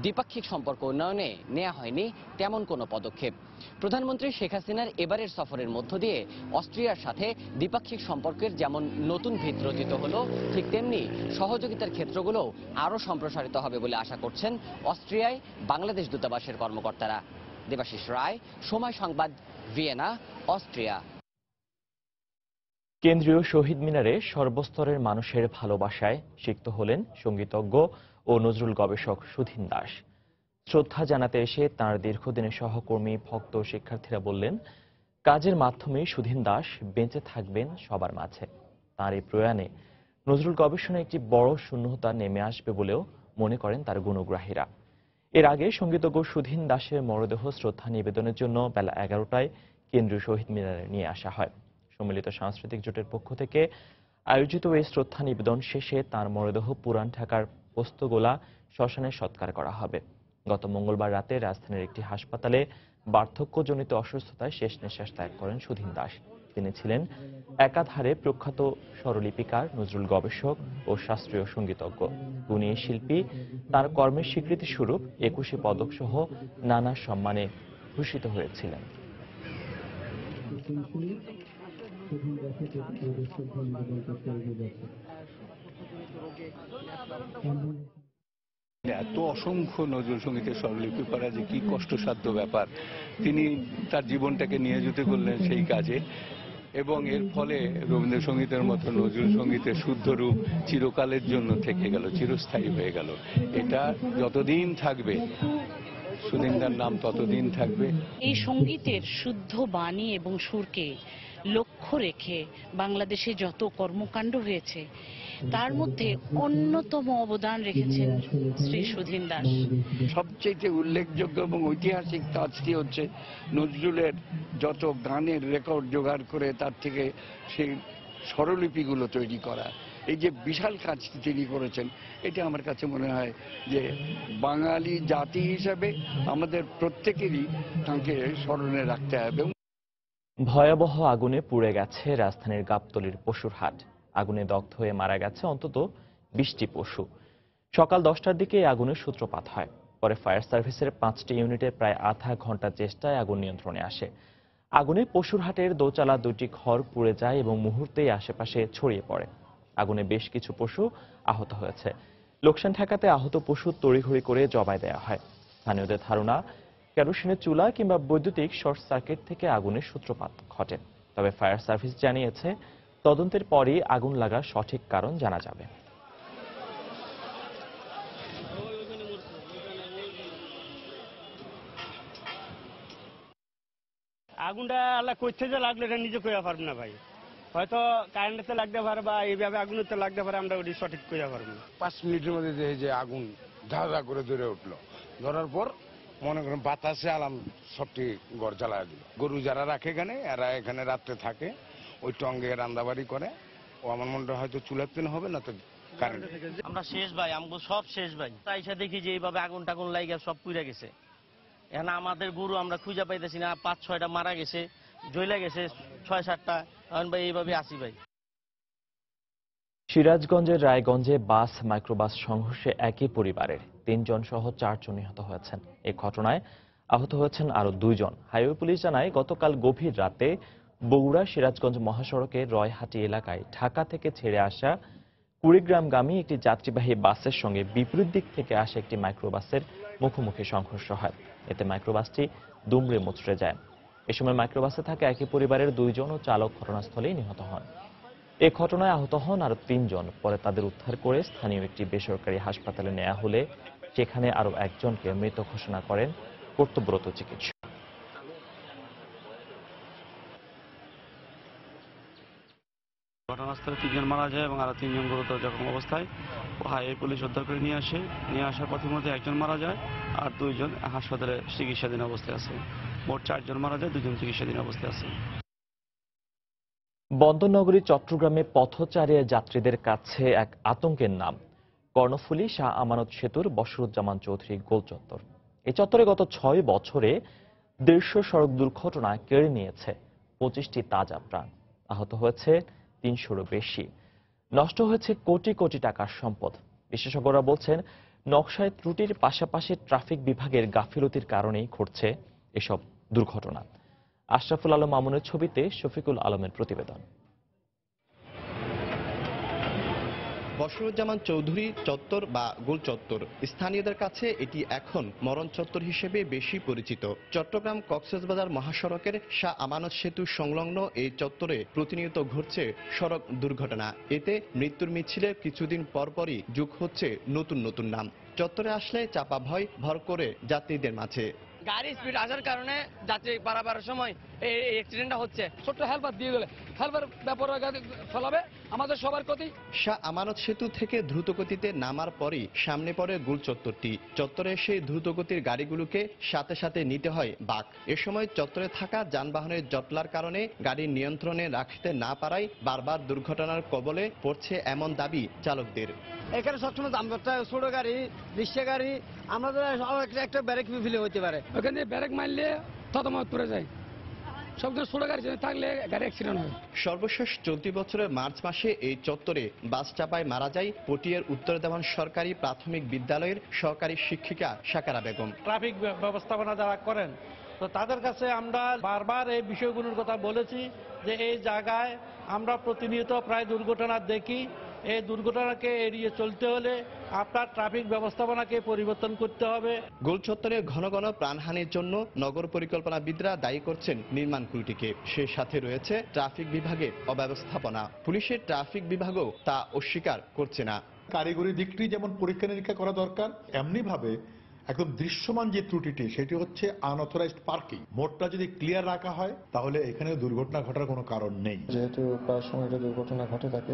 Speaker 15: দ্বিপাক্ষিক সম্পর্ক উন্নয়নে নেওয়া হয়নি তেমন কোনো পদক্ষেপ। প্রধানমন্ত্রী শেখ হাসিনার এবারের সফরের মধ্য দিয়ে অস্ট্রিয়ার সাথে দ্বিপাক্ষিক সম্পর্কের যেমন নতুন ভিত রচিত হলো, ঠিক তেমনি সহযোগিতার ক্ষেত্রগুলো আরও সম্প্রসারিত হবে বলে আশা করছেন অস্ট্রিয়ায় বাংলাদেশ দূতাবাসের কর্মকর্তারা। দেবাশিস রায়, সময় সংবাদ, ভিয়েনা, অস্ট্রিয়া।
Speaker 1: কেন্দ্রীয় শহীদ মিনারে সর্বস্তরের মানুষের ভালোবাসায় সিক্ত হলেন সঙ্গীতজ্ঞ ও নজরুল গবেষক সুধীন দাস। শ্রদ্ধা জানাতে এসে তাঁর দীর্ঘদিনের সহকর্মী, ভক্ত, শিক্ষার্থীরা বললেন, কাজের মাধ্যমে সুধীন দাস বেঁচে থাকবেন সবার মাঝে। তাঁর এই প্রয়াণে নজরুল গবেষণায় একটি বড় শূন্যতা নেমে আসবে বলেও মনে করেন তার গুণগ্রাহীরা। এর আগে সঙ্গীতজ্ঞ সুধীন দাসের মরদেহ শ্রদ্ধা নিবেদনের জন্য বেলা 11টায় কেন্দ্রীয় শহীদ মিনারে নিয়ে আসা হয়। সম্মিলিত সাংস্কৃতিক জোটের পক্ষ থেকে আয়োজিত এই শ্রদ্ধা নিবেদন শেষে তাঁর মরদেহ পুরান ঢাকার পোস্তগোলা শ্মশানে সৎকার করা হবে। গত মঙ্গলবার রাতে রাজধানীর একটি হাসপাতালে বার্ধক্যজনিত অসুস্থতায় শেষ নিঃশ্বাস ত্যাগ করেন সুধীন দাস। তিনি ছিলেন একাধারে প্রখ্যাত স্বরলিপিকার, নজরুল গবেষক ও শাস্ত্রীয় সঙ্গীতজ্ঞ। গুণী এই শিল্পী তার কর্মের স্বীকৃতি স্বরূপ 21 পদক সহ নানা সম্মানে ভূষিত হয়েছিলেন।
Speaker 17: এত অসংখ্য নজরুল সঙ্গীতের স্বরলিপি করা যে কি কষ্টসাধ্য ব্যাপার। তিনি তার জীবনটাকে নিয়োজিত করলেন সেই কাজে এবং এর ফলে রবীন্দ্রসঙ্গীতের মতো নজরুল সঙ্গীতের শুদ্ধ রূপ চিরকালের জন্য থেকে গেল, চিরস্থায়ী হয়ে গেল। এটা যতদিন থাকবে, সুধীনদার নাম ততদিন থাকবে।
Speaker 8: এই সঙ্গীতের শুদ্ধ বাণী এবং সুরকে লক্ষ্য রেখে বাংলাদেশে যত কর্মকাণ্ড হয়েছে তার মধ্যে অন্যতম অবদান রেখেছেন শ্রী সুধীন দাস।
Speaker 18: সবচেয়ে উল্লেখযোগ্য এবং ঐতিহাসিক কাজটি হচ্ছে নজরুলের যত গানের রেকর্ড জোগাড় করে তার থেকে সেই স্বরলিপিগুলো তৈরি করা। এই যে বিশাল কাজটি তিনি করেছেন, এটা আমার কাছে মনে হয় যে বাঙালি জাতি হিসাবে আমাদের প্রত্যেকেরই তাঁকে স্মরণে রাখতে হবে।
Speaker 1: ভয়াবহ আগুনে পুড়ে গেছে রাজধানীর গাবতলীর পশুর হাট। আগুনে দগ্ধ হয়ে মারা গেছে অন্তত 20টি পশু। সকাল 10টার দিকে এই আগুনের সূত্রপাত হয়। পরে ফায়ার সার্ভিসের 5টি ইউনিটের প্রায় আধা ঘন্টা চেষ্টায় আগুন নিয়ন্ত্রণে আসে। আগুনে পশুর হাটের দোতলা 2টি ঘর পুড়ে যায় এবং মুহূর্তেই আশেপাশে ছড়িয়ে পড়ে। আগুনে বেশ কিছু পশু আহত হয়েছে। লোকসান ঠেকাতে আহত পশু তড়িঘড়ি করে জবাই দেওয়া হয়। স্থানীয়দের ধারণা, কেরোসিনের চুলা কিংবা বৈদ্যুতিক শর্ট সার্কিট থেকে আগুনের সূত্রপাত ঘটে। তবে ফায়ার সার্ভিস জানিয়েছে, তদন্তের পরই আগুন লাগার সঠিক কারণ জানা যাবে।
Speaker 14: আগুনটা আল্লাহ করতে যে লাগলো এটা নিজে কইয়া পারবো না ভাই। হয়তো কারেন্টে লাগতে পারে বা এইভাবে আগুনেতে লাগতে পারে, আমরা ওটি সঠিক কইয়া পারবো না।
Speaker 19: 5 মিনিটের মধ্যে যে আগুন ঝাঁঝা করে ধরে উঠলো। ধরার পর মনে করেন বাতাসে আলাম সবটি ঘর জ্বালায় দিল। গরু যারা রাখে এখানে, এরা এখানে রাত্রে থাকে, ওই টঙ্গে রান্দাবাড়ি করে। ও আমার মনটা হয়তো চুলার তেল হবে না তো কারেন্ট।
Speaker 11: আমরা শেষ ভাই, আমগো সব শেষ ভাই। তাই সে দেখি যে এইভাবে আগুন টাগুন লাইগা সব পুড়ে গেছে। এখন আমাদের গরু আমরা খুঁজে পাইতেছি না, 5-6টা মারা গেছে, জ্বলে গেছে 6-7টা। এখন ভাই এইভাবে আসি ভাই।
Speaker 1: সিরাজগঞ্জের রায়গঞ্জে বাস মাইক্রোবাস সংঘর্ষে একই পরিবারের 3 জন সহ 4 জন নিহত হয়েছেন। এই ঘটনায় আহত হয়েছেন আরো 2 জন। হাইওয়ে পুলিশ জানায়, গতকাল গভীর রাতে বগুড়া সিরাজগঞ্জ মহাসড়কের রয়হাটি এলাকায় ঢাকা থেকে ছেড়ে আসা কুড়িগ্রামগামী একটি যাত্রীবাহী বাসের সঙ্গে বিপরীত দিক থেকে আসা একটি মাইক্রোবাসের মুখোমুখি সংঘর্ষ হয়। এতে মাইক্রোবাসটি দুমড়ে মুচড়ে যায়। এ সময় মাইক্রোবাসে থাকা একই পরিবারের 2 জন ও চালক ঘটনাস্থলেই নিহত হন। এ ঘটনায় আহত হন আরো 3 জন। পরে তাদের উদ্ধার করে স্থানীয় একটি বেসরকারি হাসপাতালে নেওয়া হলে সেখানে আরো একজনকে মৃত ঘোষণা করেন কর্তব্যরত চিকিৎসক।
Speaker 20: ঘটনাস্থলে 3 জন মারা যায় এবং আরো 3 জন গুরুতর জখম অবস্থায় হাইওয়ে পুলিশ উদ্ধার করে নিয়ে আসে। নিয়ে আসার পথের মধ্যে 1 জন মারা যায় আর 2 জন হাসপাতালে চিকিৎসাধীন অবস্থায় আছে। মোট 4 জন মারা যায়, 2 জন চিকিৎসাধীন অবস্থায় আছে।
Speaker 1: বন্দরনগরী চট্টগ্রামে পথচারী যাত্রীদের কাছে এক আতঙ্কের নাম কর্ণফুলী শাহ আমানত সেতুর বশরুজ্জামান চৌধুরী গোল চত্বর। এই চত্বরে গত 6 বছরে 150 সড়ক দুর্ঘটনা কেড়ে নিয়েছে 25টি তাজা প্রাণ। আহত হয়েছে 300-রও বেশি। নষ্ট হয়েছে কোটি কোটি টাকার সম্পদ। বিশেষজ্ঞরা বলছেন, নকশায় ত্রুটির পাশাপাশি ট্রাফিক বিভাগের গাফিলতির কারণেই ঘটছে এসব দুর্ঘটনা। আশরাফুল আলম মামুনের ছবিতে শফিকুল আলমের প্রতিবেদন।
Speaker 21: বশরুজ্জামান চৌধুরী চত্বর বা গোল চত্বর, স্থানীয়দের কাছে এটি এখন মরণ চত্বর হিসেবে বেশি পরিচিত। চট্টগ্রাম কক্সবাজার মহাসড়কের শাহ আমানত সেতু সংলগ্ন এই চত্বরে প্রতিনিয়ত ঘটছে সড়ক দুর্ঘটনা। এতে মৃত্যুর মিছিলে কিছুদিন পরপরই যোগ হচ্ছে নতুন নতুন নাম। চত্বরে আসলে চাপা ভয় ভর করে যাত্রীদের মাঝে।
Speaker 22: গাড়ি স্পিড আসার কারণে যাত্রী পারাপারের সময় এই অ্যাক্সিডেন্টটা হচ্ছে। ছোট্ট হেলপার দিয়ে গেলে হেলপার ব্যাপার ফলাবে আমাদের সবার ক্ষতি।
Speaker 21: শাহ আমানত সেতু থেকে দ্রুতগতিতে নামার পরই সামনে পড়ে গোল চত্বরটি। চত্বরে এসে দ্রুতগতির গাড়িগুলোকে সাথে সাথে নিতে হয় বাঁক। এ সময় চত্বরে থাকা যানবাহনের জটলার কারণে গাড়ির নিয়ন্ত্রণে রাখতে না পারায় বারবার দুর্ঘটনার কবলে পড়ছে এমন দাবি চালকদের।
Speaker 22: এখানে সবসময় দামটা ছোট গাড়ি, রিক্সা গাড়ি, আমাদের একটা ব্যারেক ফিলে হতে পারে। ওখানে ব্যারেক মারলে তদমত পড়ে যায়। সবসময় ছোট গাড়ি থাকলে গাড়ি অ্যাক্সিডেন্ট হয়।
Speaker 21: সর্বশেষ চলতি বছরের মার্চ মাসে এই চত্বরে বাস চাপায় মারা যায় পটিয়ার উত্তর দেওয়ান সরকারি প্রাথমিক বিদ্যালয়ের সহকারী শিক্ষিকা সাকারা বেগম।
Speaker 23: ট্রাফিক ব্যবস্থাপনা যারা করেন, তো তাদের কাছে আমরা বারবার এই বিষয়গুলোর কথা বলেছি যে এই জায়গায় আমরা প্রতিনিয়ত প্রায় দুর্ঘটনা দেখি। এই দুর্ঘটনাকে এড়িয়ে চলতে হলে আপনার ট্রাফিক ব্যবস্থাপনাকে পরিবর্তন করতে হবে।
Speaker 21: গোল চত্বরে ঘন ঘন প্রাণহানির জন্য নগর পরিকল্পনাবিদরা দায়ী করছেন নির্মাণ ত্রুটিকে। সে সাথে রয়েছে ট্রাফিক বিভাগের অব্যবস্থাপনা। পুলিশের ট্রাফিক বিভাগও তা অস্বীকার করছে না।
Speaker 24: কারিগরি দিকটি যেমন পরীক্ষা নিরীক্ষা করা দরকার, এমনি ভাবে একদম দৃশ্যমান যে ত্রুটিটি সেটি হচ্ছে আনঅথরাইজড পার্কিং। মোড়টা যদি ক্লিয়ার রাখা হয় তাহলে এখানে দুর্ঘটনা ঘটার কোনো কারণ নেই।
Speaker 25: যেহেতু প্রায় সময় একটা দুর্ঘটনা ঘটে থাকে,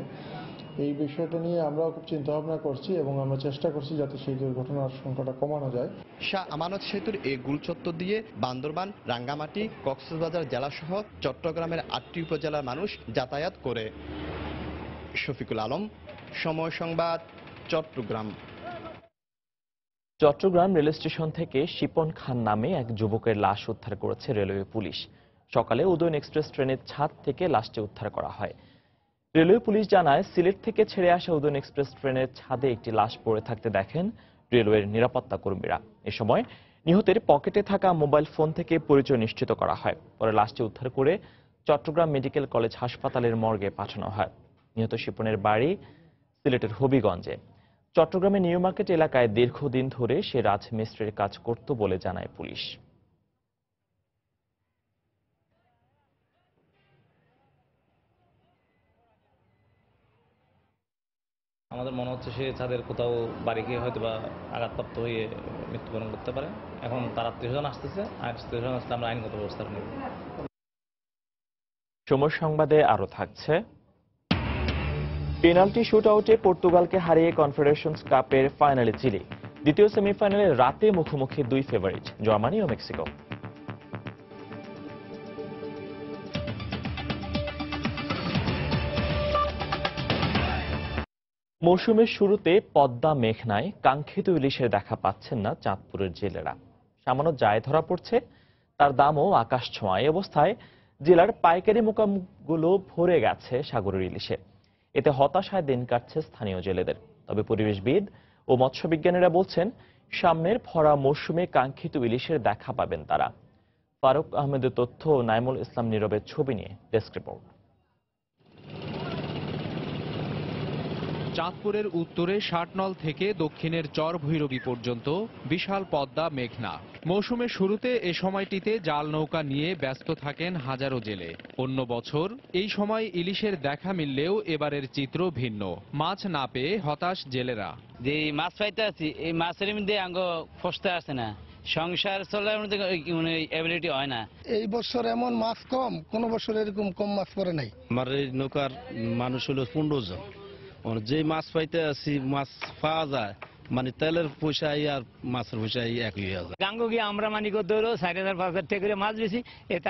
Speaker 25: এই বিষয়টা নিয়ে আমরাও খুব চিন্তা ভাবনা করছি এবং আমরা চেষ্টা করছি যাতে সেই দুর্ঘটনার সংখ্যাটা কমানো যায়।
Speaker 21: শাহ আমানত সেতুর এই গোল চত্বর দিয়ে বান্দরবান, রাঙ্গামাটি, কক্সবাজার জেলা সহ চট্টগ্রামের 8টি উপজেলার মানুষ যাতায়াত করে। শফিকুল আলম, সময় সংবাদ, চট্টগ্রাম।
Speaker 1: চট্টগ্রাম রেল স্টেশন থেকে শিপন খান নামে এক যুবকের লাশ উদ্ধার করেছে রেলওয়ে পুলিশ। সকালে উদয়ন এক্সপ্রেস ট্রেনের ছাদ থেকে লাশটি উদ্ধার করা হয়। রেলওয়ে পুলিশ জানায়, সিলেট থেকে ছেড়ে আসা উদয়ন এক্সপ্রেস ট্রেনের ছাদে একটি লাশ পড়ে থাকতে দেখেন রেলওয়ের নিরাপত্তা কর্মীরা। এ সময় নিহতের পকেটে থাকা মোবাইল ফোন থেকে পরিচয় নিশ্চিত করা হয়। পরে লাশটি উদ্ধার করে চট্টগ্রাম মেডিকেল কলেজ হাসপাতালের মর্গে পাঠানো হয়। নিহত শিপনের বাড়ি সিলেটের হবিগঞ্জে। চট্টগ্রামে নিউ মার্কেট এলাকায় দীর্ঘদিন ধরে সে রাজমিস্ত্রির কাজ করত বলে জানায় পুলিশ।
Speaker 26: আমাদের মনে হচ্ছে সে ছাদের কোথাও বাড়ি গিয়ে হয়তো বা আঘাতপ্রাপ্ত হয়ে মৃত্যুবরণ করতে পারে। এখন তার আত্মীয়স্বজন আসতেছে, আত্মীয়স্বজন আসলে আমরা আইনগত ব্যবস্থা নেব।
Speaker 1: সময় সংবাদে আরো থাকছে, পেনাল্টি শুট আউটে পর্তুগালকে হারিয়ে কনফেডারেশনস কাপের ফাইনালে চিলি। দ্বিতীয় সেমিফাইনালে রাতে মুখোমুখি 2 ফেভারিট জার্মানি ও মেক্সিকো। মৌসুমের শুরুতে পদ্মা মেঘনায় কাঙ্ক্ষিত ইলিশের দেখা পাচ্ছেন না চাঁদপুরের জেলেরা। সামান্য যায় ধরা পড়ছে, তার দামও আকাশ ছোঁয়া। এই অবস্থায় জেলার পাইকারি মোকামগুলো ভরে গেছে সাগরের ইলিশে। এতে হতাশায় দিন কাটছে স্থানীয় জেলেদের। তবে পরিবেশবিদ ও মৎস্যবিজ্ঞানীরা বলছেন, সামনের ভরা মৌসুমে কাঙ্ক্ষিত ইলিশের দেখা পাবেন তারা। ফারুক আহমেদের তথ্য ও নাইমুল ইসলাম নীরবের ছবি নিয়ে ডেস্ক রিপোর্ট।
Speaker 2: চাঁদপুরের উত্তরে ষাটনল থেকে দক্ষিণের চর ভৈরবী পর্যন্ত বিশাল পদ্মা মেঘনা। মৌসুমের শুরুতে এ সময়টিতে জাল নৌকা নিয়ে ব্যস্ত থাকেন হাজারো জেলে। অন্য বছর এই সময় ইলিশের দেখা মিললেও এবারের চিত্র ভিন্ন। মাছ না পেয়ে হতাশ জেলেরা।
Speaker 3: যে মাছ পাইতে আছি এই মাছের মধ্যে আঙ্গ ফসতে আসে না, সংসার চলার মধ্যে এবিলিটি হয় না।
Speaker 4: এই বছর এমন মাছ কম, কোন বছর এরকম কম মাছ পড়ে নাই।
Speaker 11: আমার এই নৌকার মানুষ হলো 15 জন, যে মাছ পাইতে আছি মাছ পাওয়া যায়, মানে তেলের পয়সা আর মাছের পয়সা একই হয়ে যায়।
Speaker 3: গাঙ্গ গিয়ে আমরা মানি করতে হলো 4,000-5,000 টাকা করে মাছ বেশি, এতে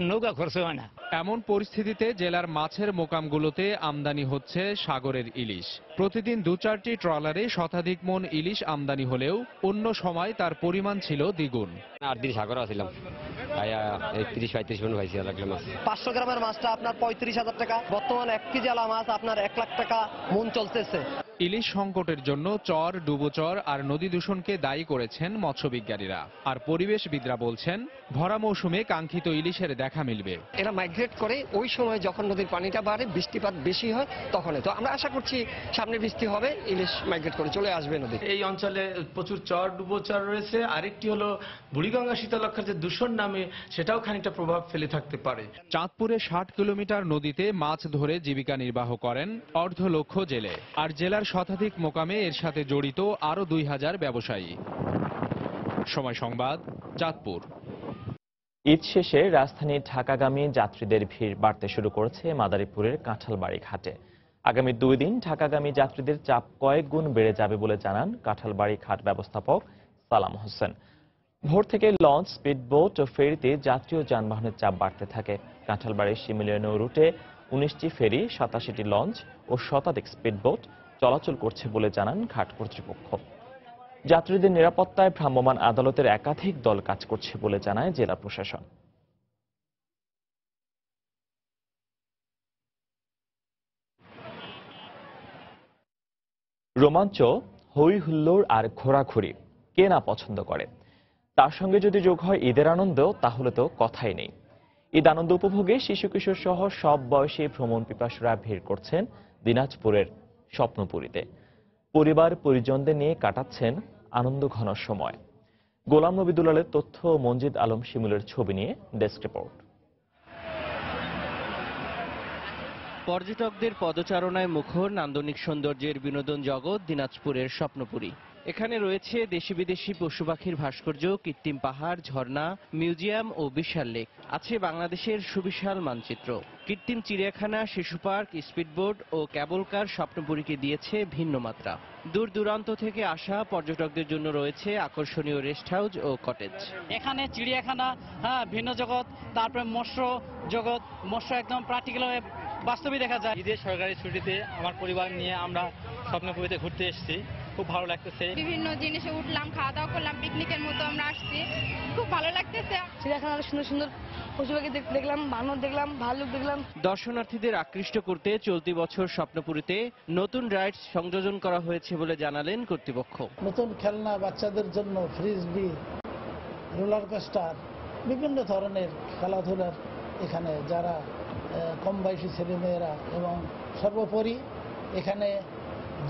Speaker 3: নৌকা খরচ হয় না।
Speaker 2: এমন পরিস্থিতিতে জেলার মাছের মোকামগুলোতে আমদানি হচ্ছে সাগরের ইলিশ। প্রতিদিন 2-4টি ট্রলারে শতাধিক মন ইলিশ আমদানি হলেও অন্য সময় তার পরিমাণ ছিল দ্বিগুণ।
Speaker 7: 8 দিন সাগর ছিলাম, 30-35 মন পাইছি মাছ।
Speaker 9: 500 গ্রামের মাছটা আপনার 35,000 টাকা, বর্তমান 1 কেজি আলা মাছ আপনার 1 লাখ টাকা মন চলতেছে।
Speaker 2: ইলিশ সংকটের জন্য চর, ডুবোচর আর নদী দূষণকে দায়ী করেছেন মৎস্যবিজ্ঞানীরা। আর পরিবেশবিদরা বলছেন ভরা মৌসুমে কাঙ্ক্ষিত ইলিশের দেখা মিলবে।
Speaker 9: এরা মাইগ্রেট করে ওই সময় যখন নদীর পানিটা বাড়ে, বৃষ্টিপাত বেশি হয় তখনই। তো আমরা আশা করছি সামনে বৃষ্টি হবে, ইলিশ মাইগ্রেট করে চলে আসবে নদী।
Speaker 10: এই অঞ্চলে প্রচুর চর, ডুবোচর রয়েছে। আরেকটি হলো বুড়িগঙ্গা শীতলক্ষার যে দূষণ নামে, সেটাও খানিকটা প্রভাব ফেলে থাকতে পারে।
Speaker 2: চাঁদপুরে 60 কিলোমিটার নদীতে মাছ ধরে জীবিকা নির্বাহ করেন 1,200,000 জেলে। আর জেলার শতাধিক মোকামে এর সাথে জড়িত আরো 2,000 ব্যবসায়ী। সময় সংবাদ, চাঁদপুর।
Speaker 1: ঈদ শেষে রাজধানী ঢাকাগামী যাত্রীদের ভিড় বাড়তে শুরু করেছে মাদারীপুরের কাঁঠালবাড়ি ঘাটে। আগামী 2 দিন ঢাকাগামী যাত্রীদের চাপ কয়েক গুণ বেড়ে যাবে বলে জানান কাঁঠালবাড়ি ঘাট ব্যবস্থাপক সালাম হোসেন। ভোর থেকে লঞ্চ, স্পিডবোট ও ফেরিতে যাত্রী ও যানবাহনের চাপ বাড়তে থাকে। কাঁঠালবাড়ির শিমুলিয়া নৌ রুটে 19টি ফেরি, 87টি লঞ্চ ও শতাধিক স্পিডবোট চলাচল করছে বলে জানান ঘাট কর্তৃপক্ষ। যাত্রীদের নিরাপত্তায় ভ্রাম্যমাণ আদালতের একাধিক দল কাজ করছে বলে জানায় জেলা প্রশাসন। রোমাঞ্চ, হই হুল্লোড় আর ঘোরাঘুরি কে না পছন্দ করে। তার সঙ্গে যদি যোগ হয় ঈদের আনন্দ, তাহলে তো কথাই নেই। ঈদ আনন্দ উপভোগে শিশু কিশোর সহ সব বয়সী ভ্রমণ পিপাসুরা ভিড় করছেন দিনাজপুরের স্বপ্নপুরীতে। পরিবার পরিজনদের নিয়ে কাটাচ্ছেন আনন্দ ঘন সময়। গোলাম নবী দুলালের তথ্য, মঞ্জিদ আলম শিমুলের ছবি নিয়ে ডেস্ক রিপোর্ট।
Speaker 27: পর্যটকদের পদচারণায় মুখর নান্দনিক সৌন্দর্যের বিনোদন জগৎ দিনাজপুরের স্বপ্নপুরী। এখানে রয়েছে দেশি বিদেশি পশু পাখির ভাস্কর্য, কৃত্রিম পাহাড়, ঝর্ণা, মিউজিয়াম ও বিশাল লেক। আছে বাংলাদেশের সুবিশাল মানচিত্র। কৃত্রিম চিড়িয়াখানা, শিশু পার্ক, স্পিডবোট ও ক্যাবল কার স্বপ্নপুরীকে দিয়েছে ভিন্ন মাত্রা। দূর দূরান্ত থেকে আসা পর্যটকদের জন্য রয়েছে আকর্ষণীয় রেস্ট হাউস ও কটেজ।
Speaker 3: এখানে চিড়িয়াখানা, ভিন্ন জগৎ, তারপরে মৎস্য জগৎ, মৎস্য একদম প্র্যাকটিক্যাল বাস্তবে দেখা যায়।
Speaker 28: ঈদের সরকারি ছুটিতে আমার পরিবার নিয়ে আমরা স্বপ্নপুরীতে ঘুরতে এসেছি, খুব ভালো লাগতেছে।
Speaker 6: বিভিন্ন জিনিসে উঠলাম, খাওয়া দাওয়া করলাম, পিকনিকের মতো আমরা আসছি, খুব ভালো লাগতেছে।
Speaker 29: চিড়িয়াখানার সুন্দর সুন্দর পশু পাখি দেখলাম, বানর দেখলাম, ভালুক দেখলাম।
Speaker 27: দর্শনার্থীদের আকৃষ্ট করতে চলতি বছর স্বপ্নপুরীতে নতুন রাইডস সংযোজন করা হয়েছে বলে জানালেন কর্তৃপক্ষ।
Speaker 22: নতুন খেলনা, বাচ্চাদের জন্য ফ্রিজবি, রোলার কোস্টার, বিভিন্ন ধরনের খেলাধুলার এখানে যারা কম বয়সী ছেলেমেয়েরা, এবং সর্বোপরি এখানে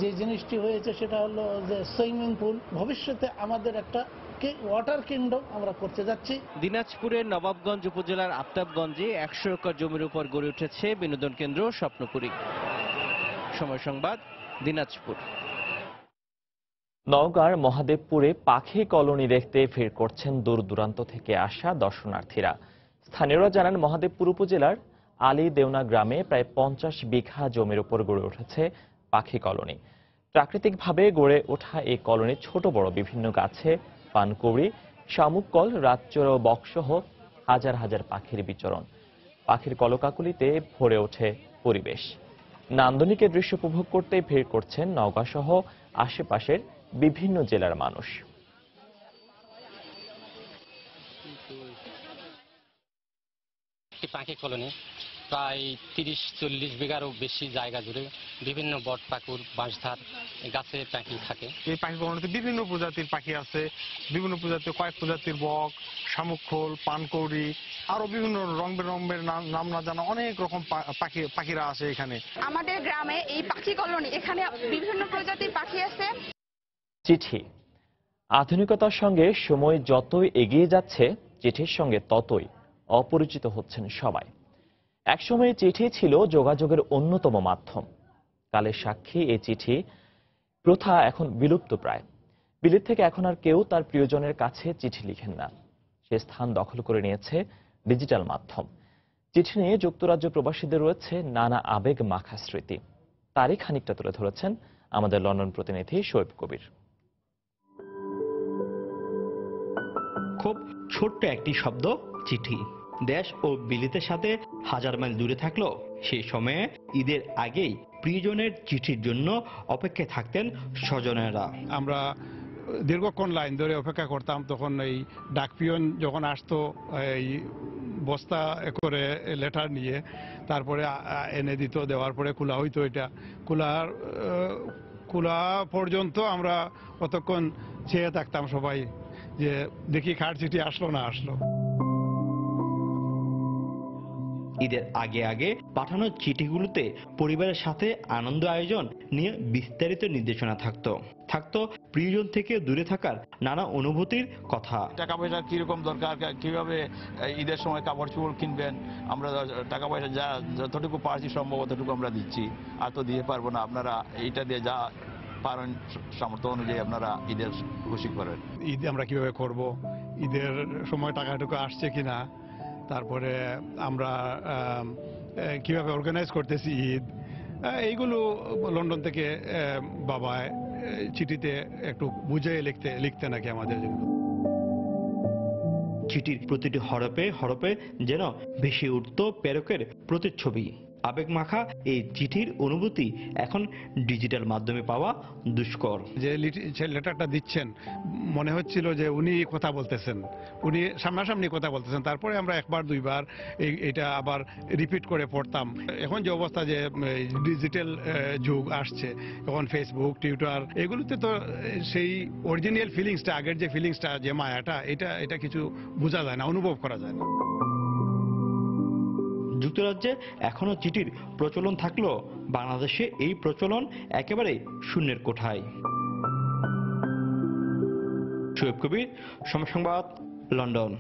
Speaker 22: যে জিনিসটি হয়েছে সেটা হলো যে সুইমিং পুল। ভবিষ্যতে আমাদের একটা ওয়াটার কিংডম আমরা করতে যাচ্ছি।
Speaker 27: দিনাজপুরের নবাবগঞ্জ উপজেলার আফতাবগঞ্জে 100 একর জমির উপর গড়ে উঠেছে বিনোদন কেন্দ্র স্বপ্নপুরী। সময় সংবাদ, দিনাজপুর।
Speaker 1: নওগাঁর মহাদেবপুরে পাখি কলোনি দেখতে ভিড় করছেন দূর দূরান্ত থেকে আসা দর্শনার্থীরা। স্থানীয়রা জানান, মহাদেবপুর উপজেলার আলী দেওনা গ্রামে প্রায় 50 বিঘা জমির উপর গড়ে উঠেছে পাখি কলোনি। প্রাকৃতিকভাবে গড়ে ওঠা এই কলোনি ছোট বড় বিভিন্ন গাছে পানকৌড়ি, শামুক কল, রাতচোর ও বকসহ হাজার হাজার পাখির বিচরণ। পাখির কলকাকলিতে ভরে ওঠে পরিবেশ। নান্দনিকের দৃশ্য উপভোগ করতে ভিড় করছেন নওগাঁ সহ আশেপাশের বিভিন্ন জেলার মানুষ।
Speaker 30: পাখি কলোনি
Speaker 5: প্রায় 30-40 বিঘারও বেশি জায়গা জুড়ে বিভিন্ন বট পাকুর বাঁশধার গাছে পাখি থাকে।
Speaker 8: এই পাখি ভবনেতে বিভিন্ন প্রজাতির পাখি আছে, বিভিন্ন প্রজাতির কয়েক প্রজাতির বক, শামুকখোল, পানকৌড়ি, আরো বিভিন্ন রং বেরঙের নাম না জানা অনেক রকম পাখিরা আছে এখানে।
Speaker 12: আমাদের গ্রামে এই পাখি কলোনি, এখানে বিভিন্ন প্রজাতির পাখি আছে।
Speaker 1: চিঠি। আধুনিকতার সঙ্গে সময় যতই এগিয়ে যাচ্ছে, চিঠির সঙ্গে ততই অপরিচিত হচ্ছেন সবাই। একসময় চিঠি ছিল যোগাযোগের অন্যতম মাধ্যম। কালের সাক্ষী এই চিঠি প্রথা এখন বিলুপ্ত প্রায়। বিলেত থেকে এখন আর কেউ তার প্রিয়জনের কাছে চিঠি লিখেন না। সে স্থান দখল করে নিয়েছে ডিজিটাল মাধ্যম। চিঠি নিয়ে যুক্তরাজ্য প্রবাসীদের রয়েছে নানা আবেগ মাখা স্মৃতি। তারই খানিকটা তুলে ধরেছেন আমাদের লন্ডন প্রতিনিধি শোয়েব কবির।
Speaker 13: খুব ছোট্ট একটি শব্দ, চিঠি। দেশ ও বিলেতের সাথে হাজার মাইল দূরে থাকলেও সেই সময়ে ঈদের আগেই প্রিয়জনের চিঠির জন্য অপেক্ষায় থাকতেন স্বজনেরা।
Speaker 8: আমরা দীর্ঘক্ষণ লাইন ধরে অপেক্ষা করতাম। তখন এই ডাকপিয়ন যখন আসতো এই বস্তা করে লেটার নিয়ে, তারপরে এনে দিত, দেওয়ার পরে খোলা হইতো। এটা খোলা পর্যন্ত আমরা কতক্ষণ চেয়ে থাকতাম সবাই, যে দেখি কার চিঠি আসলো না আসলো।
Speaker 13: ঈদের আগে আগে পাঠানো চিঠিগুলোতে পরিবারের সাথে আনন্দ আয়োজন নিয়ে বিস্তারিত নির্দেশনা থাকতো প্রিয়জন থেকে দূরে থাকার নানা অনুভূতির কথা।
Speaker 14: টাকা পয়সা কিরকম দরকার, কিভাবে ঈদের সময় কাপড় চোপড় কিনবেন, আমরা টাকা পয়সা যা যতটুকু পারছি সম্ভব ততটুকু আমরা দিচ্ছি, আর তো দিয়ে পারবো না। আপনারা এইটা দিয়ে যা পারেন সামর্থ্য অনুযায়ী আপনারা ঈদের খুশি করেন।
Speaker 8: ঈদ আমরা কিভাবে করব, ঈদের সময় টাকাটুকু আসছে কিনা, তারপরে আমরা কিভাবে অর্গানাইজ করতেছি ঈদ, এইগুলো লন্ডন থেকে বাবা চিঠিতে একটু বুঝিয়ে লিখতে নাকি আমাদের জন্য।
Speaker 13: চিঠির প্রতিটি হরপে হরপে যেন ভেসে উঠত প্রেরকের প্রতিচ্ছবি। আবেগ মাখা এই চিঠির অনুভূতি এখন ডিজিটাল মাধ্যমে পাওয়া দুষ্কর।
Speaker 8: যে লেটারটা দিচ্ছেন মনে হচ্ছিল যে উনি কথা বলতেছেন, উনি সামনাসামনি কথা বলতেছেন। তারপরে আমরা একবার দুইবার এটা আবার রিপিট করে পড়তাম। এখন যে অবস্থা, যে ডিজিটাল যুগ আসছে, এখন ফেসবুক, টুইটার, এগুলোতে তো সেই অরিজিনাল ফিলিংসটা, আগের যে ফিলিংসটা, যে মায়াটা, এটা কিছু বোঝা যায় না, অনুভব করা যায় না।
Speaker 13: যুক্তরাজ্যে এখনো চিঠির প্রচলন থাকলেও বাংলাদেশে এই প্রচলন একেবারে শূন্যের কোঠায়। শোয়েব কবির, সময় সংবাদ, লন্ডন।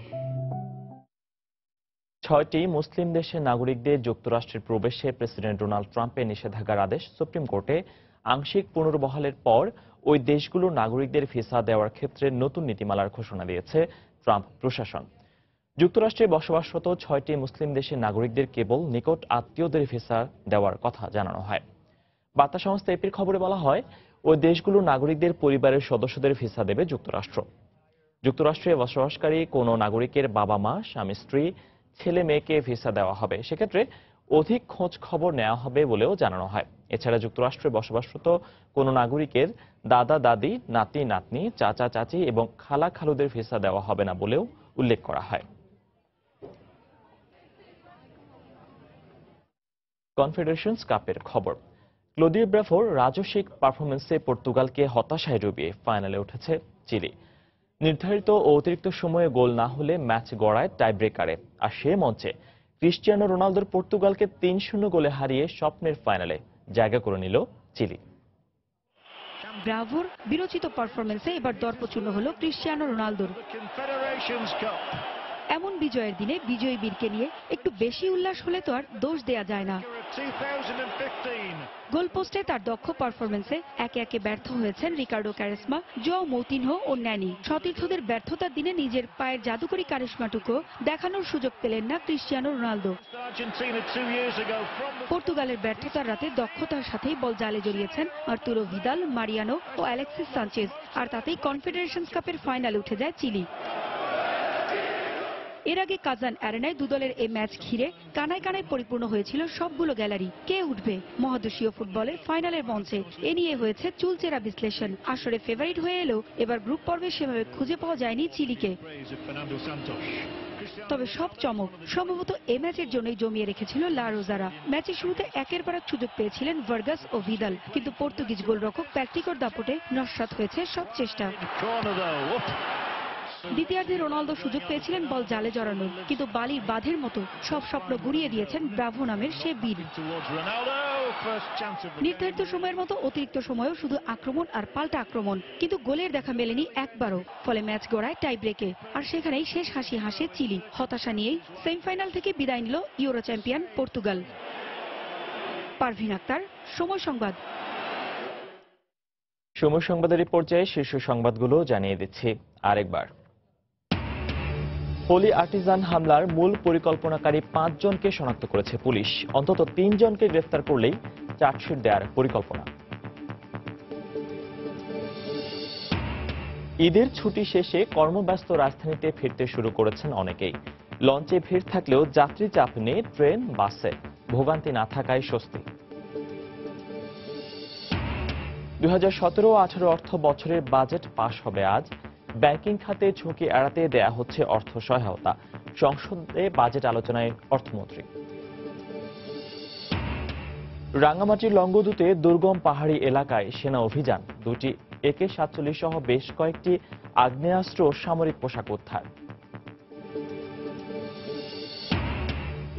Speaker 1: 6টি মুসলিম দেশের নাগরিকদের যুক্তরাষ্ট্রের প্রবেশে প্রেসিডেন্ট ডোনাল্ড ট্রাম্পের নিষেধাজ্ঞার আদেশ সুপ্রিম কোর্টে আংশিক পুনর্বহালের পর ওই দেশগুলোর নাগরিকদের ভিসা দেওয়ার ক্ষেত্রে নতুন নীতিমালার ঘোষণা দিয়েছে ট্রাম্প প্রশাসন। যুক্তরাষ্ট্রে বসবাসরত 6টি মুসলিম দেশের নাগরিকদের কেবল নিকট আত্মীয়দের ভিসা দেওয়ার কথা জানানো হয়। বার্তা সংস্থা এপির খবরে বলা হয়, ওই দেশগুলোর নাগরিকদের পরিবারের সদস্যদের ভিসা দেবে যুক্তরাষ্ট্র। যুক্তরাষ্ট্রে বসবাসকারী কোনো নাগরিকের বাবা মা, স্বামী স্ত্রী, ছেলে মেয়েকে ভিসা দেওয়া হবে। সেক্ষেত্রে অধিক খোঁজ খবর নেওয়া হবে বলেও জানানো হয়। এছাড়া যুক্তরাষ্ট্রে বসবাসরত কোনো নাগরিকের দাদা দাদি, নাতি নাতনি, চাচা চাচি এবং খালা খালুদের ভিসা দেওয়া হবে না বলেও উল্লেখ করা হয়। কনফেডারেশনস কাপের খবর। ক্লোদিও ব্রাভোর রাজস্বিক পারফরমেন্সে পর্তুগালকে হতাশায় ডুবিয়ে ফাইনালে উঠেছে চিলি। নির্ধারিত ও অতিরিক্ত সময়ে গোল না হলে ম্যাচ গড়ায় টাইব্রেকারে। আর সে মঞ্চে ক্রিস্টিয়ানো রোনালদোর পর্তুগালকে 3-0 গোলে হারিয়ে স্বপ্নের ফাইনালে জায়গা করে নিল চিলি।
Speaker 15: ব্রাভোর বিরচিত পারফরমেন্সে এবার দর্পচূর্ণ হল ক্রিস্টিয়ানো রোনালদোর। এমন বিজয়ের দিনে বিজয়ী বীরকে নিয়ে একটু বেশি উল্লাস হলে তো আর দোষ দেয়া যায় না। গোলপোস্টে তার দক্ষ পারফরমেন্সে একে একে ব্যর্থ হয়েছেন রিকার্ডো ক্যারেসমা, জোয়াও মৌতিনহো ও ন্যানি। সতীর্থদের ব্যর্থতার দিনে নিজের পায়ের জাদুকরী কারিশমাটুকু দেখানোর সুযোগ পেলেন না ক্রিস্টিয়ানো রোনালদো। পর্তুগালের ব্যর্থতার রাতে দক্ষতার সাথেই বল জালে জড়িয়েছেন আর্তুরো ভিদাল, মারিয়ানো ও অ্যালেক্সিস সানচেজ। আর তাতেই কনফেডারেশনস কাপের ফাইনালে উঠে যায় চিলি। এর আগে কাজান অ্যারেনায় দুদলের এই ম্যাচ ঘিরে কানায় কানায় পরিপূর্ণ হয়েছিল সবগুলো গ্যালারি। কে উঠবে মহাদেশীয় ফুটবলের ফাইনালের মঞ্চে, এ নিয়ে হয়েছে চুলচেরা বিশ্লেষণ। আসরে ফেভারিট হয়ে এলেও এবার গ্রুপ পর্বে সেভাবে খুঁজে পাওয়া যায়নি চিলিকে। তবে সব চমক সম্ভবত এ ম্যাচের জন্যই জমিয়ে রেখেছিল লা রোজারা। ম্যাচের শুরুতে একের পর এক সুযোগ পেয়েছিলেন ভার্গাস ও ভিদাল, কিন্তু পর্তুগিজ গোলরক্ষক প্যাট্রিকোর দাপটে নস্যাৎ হয়েছে সব চেষ্টা। দ্বিতীয়ার্ধে রোনালদো সুযোগ পেয়েছিলেন বল জালে জড়ানোর, কিন্তু বালির বাঁধের মতো সব স্বপ্ন গুড়িয়ে দিয়েছেন ব্রাভো নামের সে বীর। নির্ধারিত সময়ের মতো অতিরিক্ত সময়েও শুধু আক্রমণ আর পাল্টা আক্রমণ, কিন্তু গোলের দেখা মেলেনি একবারও। ফলে ম্যাচ গড়ায় টাই ব্রেকে, আর সেখানেই শেষ হাসি হাসে চিলি। হতাশা নিয়েই সেমিফাইনাল থেকে বিদায় নিল Euro champion Portugal. Parvin Akhtar, সময় সংবাদ।
Speaker 1: সময় সংবাদের এই পর্যায়ে শীর্ষ সংবাদগুলো জানিয়ে দিচ্ছি আরেকবার। হোলি আর্টিজান হামলার মূল পরিকল্পনাকারী 5 জনকে শনাক্ত করেছে পুলিশ। অন্তত 3 জনকে গ্রেফতার করলেই চার্জশিট দেওয়ার পরিকল্পনা। ঈদের ছুটি শেষে কর্মব্যস্ত রাজধানীতে ফিরতে শুরু করেছেন অনেকেই। লঞ্চে ভিড় থাকলেও যাত্রী চাপ নেই ট্রেন বাসে, ভোগান্তি না থাকায় স্বস্তি। 2017-18 অর্থ বছরের বাজেট পাশ হবে আজ। ব্যাংকিং খাতে ঝুঁকি এড়াতে দেয়া হচ্ছে অর্থ সহায়তা। সংসদে বাজেট আলোচনায় অর্থমন্ত্রী। রাঙ্গামাটির লংগদুতে দুর্গম পাহাড়ি এলাকায় সেনা অভিযান। 2টি AK-47 সহ বেশ কয়েকটি আগ্নেয়াস্ত্র ও সামরিক পোশাক উদ্ধার।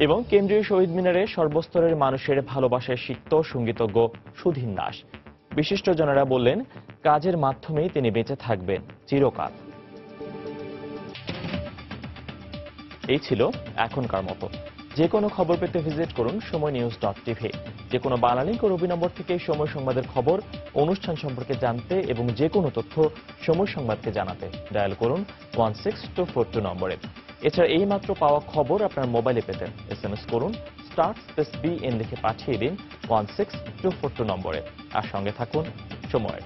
Speaker 1: এবং কেন্দ্রীয় শহীদ মিনারে সর্বস্তরের মানুষের ভালোবাসায় সিক্ত সঙ্গীতজ্ঞ সুধীন দাস। বিশিষ্টজনেরা বললেন, কাজের মাধ্যমেই তিনি বেঁচে থাকবেন চিরকাল। এই ছিল এখনকার মতো। যে কোনো খবর পেতে ভিজিট করুন সময়নিউজ.tv। যে কোনো বাংলা লিংক ও রবি নম্বর থেকে সময় সংবাদের খবর, অনুষ্ঠান সম্পর্কে জানতে এবং যে কোনো তথ্য সময় সংবাদকে জানাতে ডায়াল করুন 16242 নম্বরে। এছাড়া এই মাত্র পাওয়া খবর আপনার মোবাইলে পেতে SMS করুন *BN লিখে পাঠিয়ে দিন 16242 নম্বরে। আর সঙ্গে থাকুন সময়ের।